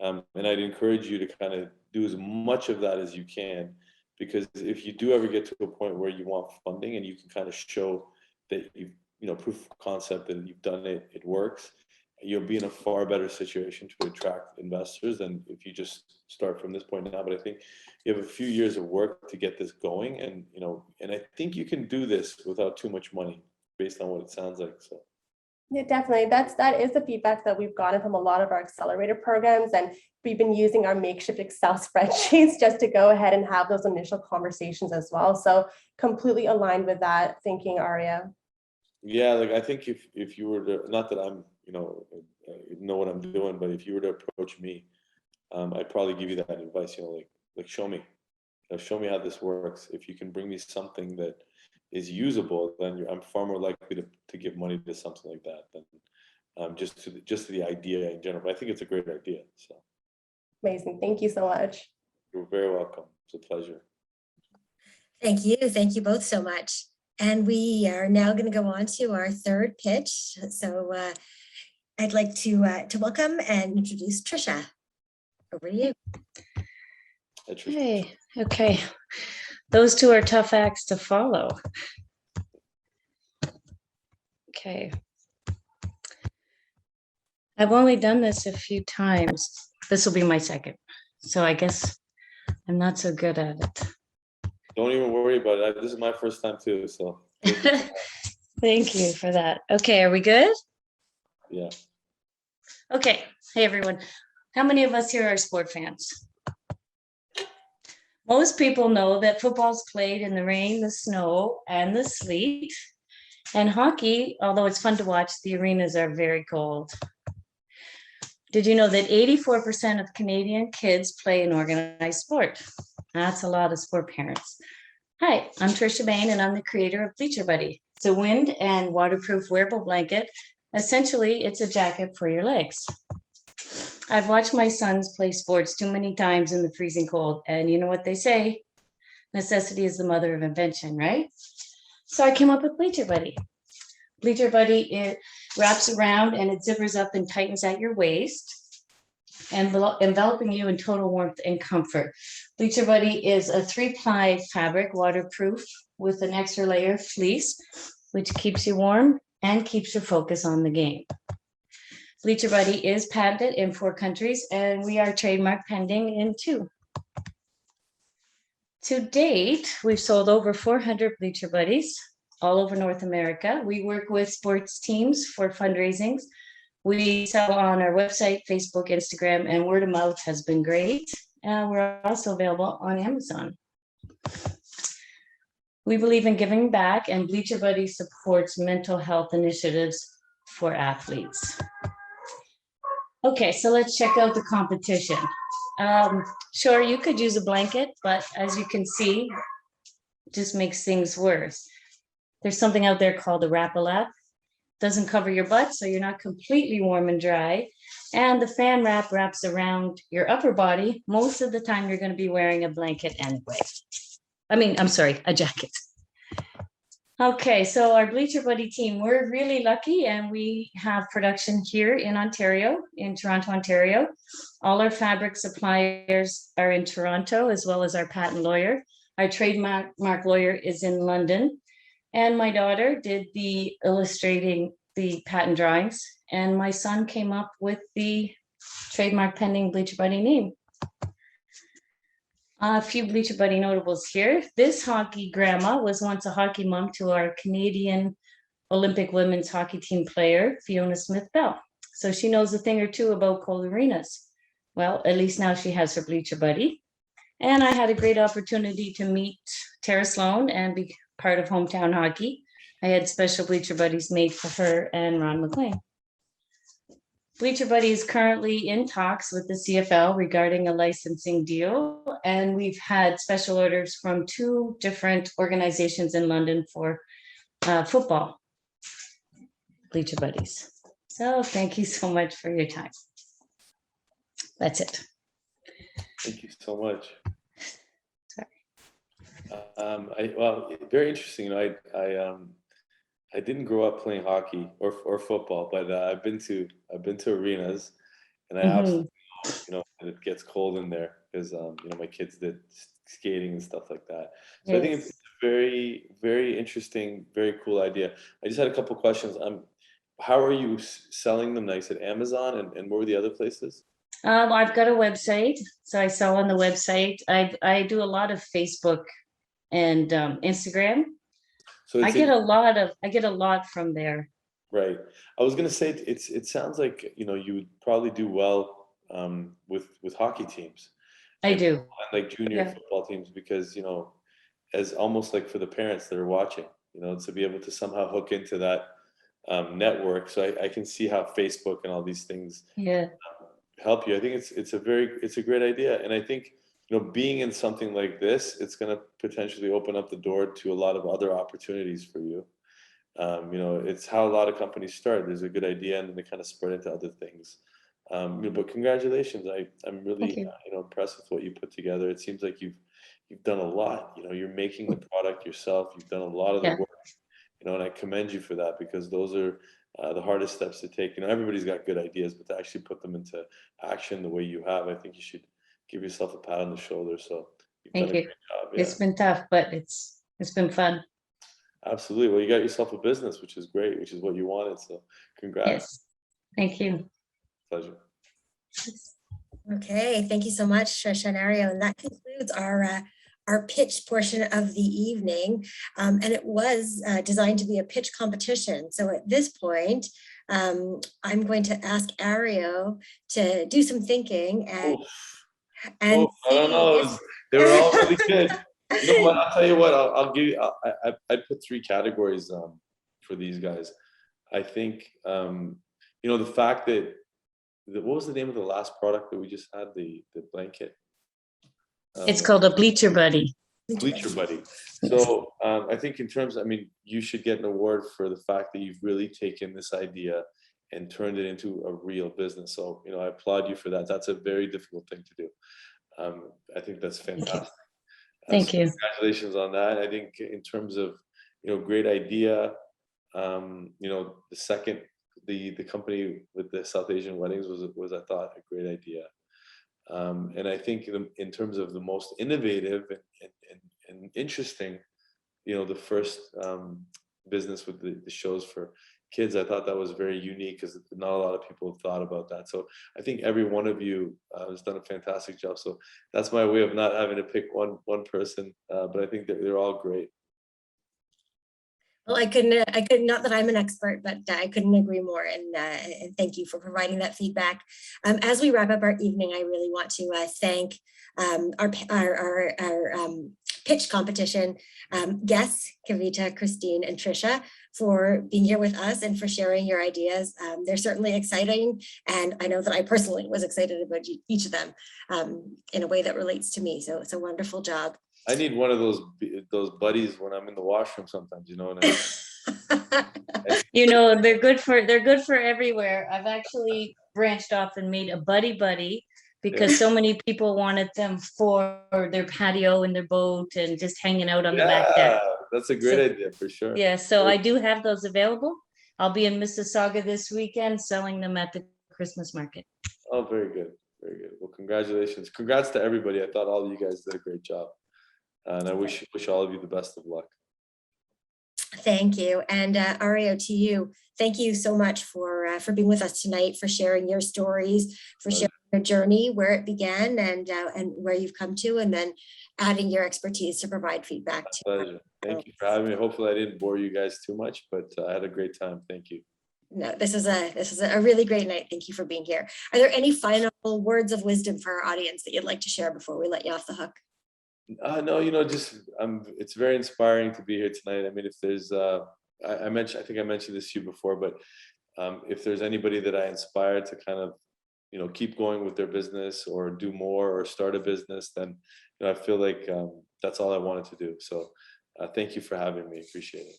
S3: And I'd encourage you to kind of do as much of that as you can, because if you do ever get to a point where you want funding and you can kind of show that proof of concept that you've done it, it works, you'll be in a far better situation to attract investors than if you just start from this point now. But I think you have a few years of work to get this going, and I think you can do this without too much money, based on what it sounds like. So.
S5: Yeah, definitely. That is the feedback that we've gotten from a lot of our accelerator programs, and we've been using our makeshift Excel spreadsheets just to go ahead and have those initial conversations as well. So completely aligned with that thinking, Ario.
S3: Yeah, like I think if you were to, not that I'm know what I'm doing, but if you were to approach me, I'd probably give you that advice. Like show me how this works. If you can bring me something that is usable, then I'm far more likely to give money to something like that than just to the idea in general. But I think it's a great idea. So
S5: amazing. Thank you so much.
S3: You're very welcome. It's a pleasure.
S1: Thank you. Thank you both so much. And we are now going to go on to our third pitch. So I'd like to welcome and introduce Trisha. Over to you.
S6: Hey, okay. Those two are tough acts to follow. Okay. I've only done this a few times. This will be my second. So I guess I'm not so good at it.
S3: Don't even worry about it. This is my first time too, so.
S6: Thank you for that. Okay, are we good?
S3: Yeah.
S6: Okay. Hey, everyone. How many of us here are sport fans? Most people know that football's played in the rain, the snow, and the sleet. And hockey, although it's fun to watch, the arenas are very cold. Did you know that 84% of Canadian kids play an organized sport? That's a lot of sport parents. Hi, I'm Trisha Bain, and I'm the creator of Bleacher Buddy. It's a wind and waterproof wearable blanket. Essentially, it's a jacket for your legs. I've watched my sons play sports too many times in the freezing cold, and you know what they say? Necessity is the mother of invention, right? So I came up with Bleacher Buddy. Bleacher Buddy, it wraps around and it zippers up and tightens at your waist, enveloping you in total warmth and comfort. Bleacher Buddy is a 3-ply fabric, waterproof, with an extra layer of fleece, which keeps you warm and keeps your focus on the game. Bleacher Buddy is patented in 4 countries, and we are trademark pending in 2. To date, we've sold over 400 Bleacher Buddies all over North America. We work with sports teams for fundraisings. We sell on our website, Facebook, Instagram, and word of mouth has been great. We're also available on Amazon. We believe in giving back, and Bleacher Buddy supports mental health initiatives for athletes. Okay, so let's check out the competition. Sure, you could use a blanket, but as you can see, it just makes things worse. There's something out there called a wrap-a-lap. Doesn't cover your butt, so you're not completely warm and dry. And the fan wrap wraps around your upper body. Most of the time, you're going to be wearing a blanket anyway. I'm sorry, a jacket. Okay, so our Bleacher Buddy team, we're really lucky and we have production here in Ontario, in Toronto, Ontario. All our fabric suppliers are in Toronto, as well as our patent lawyer. Our trademark lawyer is in London. And my daughter did the illustrating the patent drawings, and my son came up with the trademark pending Bleacher Buddy name. A few Bleacher Buddy notables here. This hockey grandma was once a hockey mom to our Canadian Olympic women's hockey team player, Fiona Smith-Bell. So she knows a thing or two about cold arenas. Well, at least now she has her Bleacher Buddy. And I had a great opportunity to meet Tara Sloan and be part of Hometown Hockey. I had special Bleacher Buddies made for her and Ron McLean. Bleacher Buddy is currently in talks with the CFL regarding a licensing deal, and we've had special orders from 2 different organizations in London for football Bleacher Buddies. So thank you so much for your time. That's it.
S3: Thank you so much.
S6: Sorry.
S3: Well, very interesting. I didn't grow up playing hockey or football, but I've been to arenas, and I absolutely know that it gets cold in there because my kids did skating and stuff like that. So I think it's a very, very interesting, very cool idea. I just had a couple questions. How are you selling them? Like I said, Amazon, and where were the other places?
S6: I've got a website, so I sell on the website. I do a lot of Facebook and Instagram.
S3: So
S6: I get a lot from there.
S3: Right. I was going to say it sounds like you would probably do well with hockey teams.
S6: I do.
S3: And like junior football teams, because as almost like for the parents that are watching, to be able to somehow hook into that network. So I can see how Facebook and all these things help you. I think it's a great idea, and I think being in something like this, it's going to potentially open up the door to a lot of other opportunities for you. It's how a lot of companies start. There's a good idea, and then they kind of spread into other things. But congratulations! I'm really impressed with what you put together. It seems like you've done a lot. You're making the product yourself. You've done a lot of the work. And I commend you for that, because those are the hardest steps to take. Everybody's got good ideas, but to actually put them into action the way you have, I think you should give yourself a pat on the shoulder. So you've done a great job. Yeah.
S6: It's been tough, but it's been fun.
S3: Absolutely. Well, you got yourself a business, which is great, which is what you wanted. So congrats.
S6: Yes. Thank you.
S3: Pleasure.
S1: Okay, thank you so much, Trisha and Ario. And that concludes our pitch portion of the evening. And it was designed to be a pitch competition. So at this point, I'm going to ask Ario to do some thinking and
S3: I don't know. They were all really good. You know what? I'll tell you what. I'll give you. I put 3 categories for these guys. I think the fact that what was the name of the last product that we just had? The blanket.
S6: It's called a Bleacher Buddy.
S3: Bleacher Buddy. So I think in terms, you should get an award for the fact that you've really taken this idea and turned it into a real business. So I applaud you for that. That's a very difficult thing to do. I think that's fantastic.
S6: Thank you.
S3: Congratulations on that. I think in terms of great idea. The second, the company with the South Asian weddings was I thought a great idea. And I think in terms of the most innovative and interesting, the first business with the shows for kids, I thought that was very unique, because not a lot of people have thought about that. So I think every one of you has done a fantastic job. So that's my way of not having to pick one person, but I think that they're all great.
S1: Well, I couldn't, not that I'm an expert, but I couldn't agree more. And thank you for providing that feedback. As we wrap up our evening, I really want to thank our pitch competition guests, Kavita, Christine, and Trisha, for being here with us and for sharing your ideas. They're certainly exciting. And I know that I personally was excited about each of them in a way that relates to me. So it's a wonderful job.
S3: I need one of those buddies when I'm in the washroom sometimes, what I mean?
S6: They're good for everywhere. I've actually branched off and made a buddy because so many people wanted them for their patio and their boat and just hanging out on the back deck.
S3: That's a great idea for sure.
S6: Yeah, so I do have those available. I'll be in Mississauga this weekend selling them at the Christmas market.
S3: Oh, very good. Very good. Well, congratulations. Congrats to everybody. I thought all of you guys did a great job. And I wish all of you the best of luck.
S1: Thank you. And Ario, to you, thank you so much for being with us tonight, for sharing your stories, for sharing your journey, where it began and where you've come to, and then adding your expertise to provide feedback.
S3: Pleasure. Thank you for having me. Hopefully I didn't bore you guys too much, but I had a great time. Thank you.
S1: No, this is a really great night. Thank you for being here. Are there any final words of wisdom for our audience that you'd like to share before we let you off the hook?
S3: No, just it's very inspiring to be here tonight. I mean, if there's I think I mentioned this to you before, but if there's anybody that I inspire to kind of, keep going with their business or do more or start a business, then I feel like that's all I wanted to do. So thank you for having me. Appreciate it.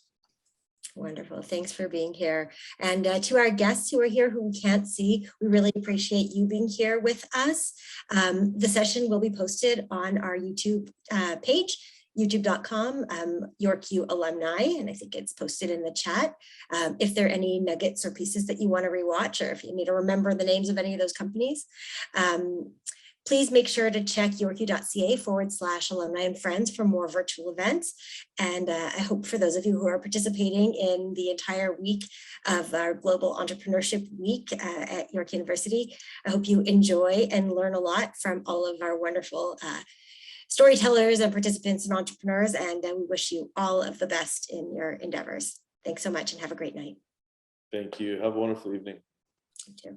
S1: Wonderful. Thanks for being here. And to our guests who are here who we can't see, we really appreciate you being here with us. The session will be posted on our YouTube page, youtube.com, YorkU alumni, and I think it's posted in the chat. If there are any nuggets or pieces that you want to rewatch, or if you need to remember the names of any of those companies, please make sure to check yorku.ca/alumni and friends for more virtual events. And I hope for those of you who are participating in the entire week of our Global Entrepreneurship Week at York University, I hope you enjoy and learn a lot from all of our wonderful storytellers and participants and entrepreneurs. And we wish you all of the best in your endeavors. Thanks so much and have a great night.
S3: Thank you. Have a wonderful evening.
S1: You too.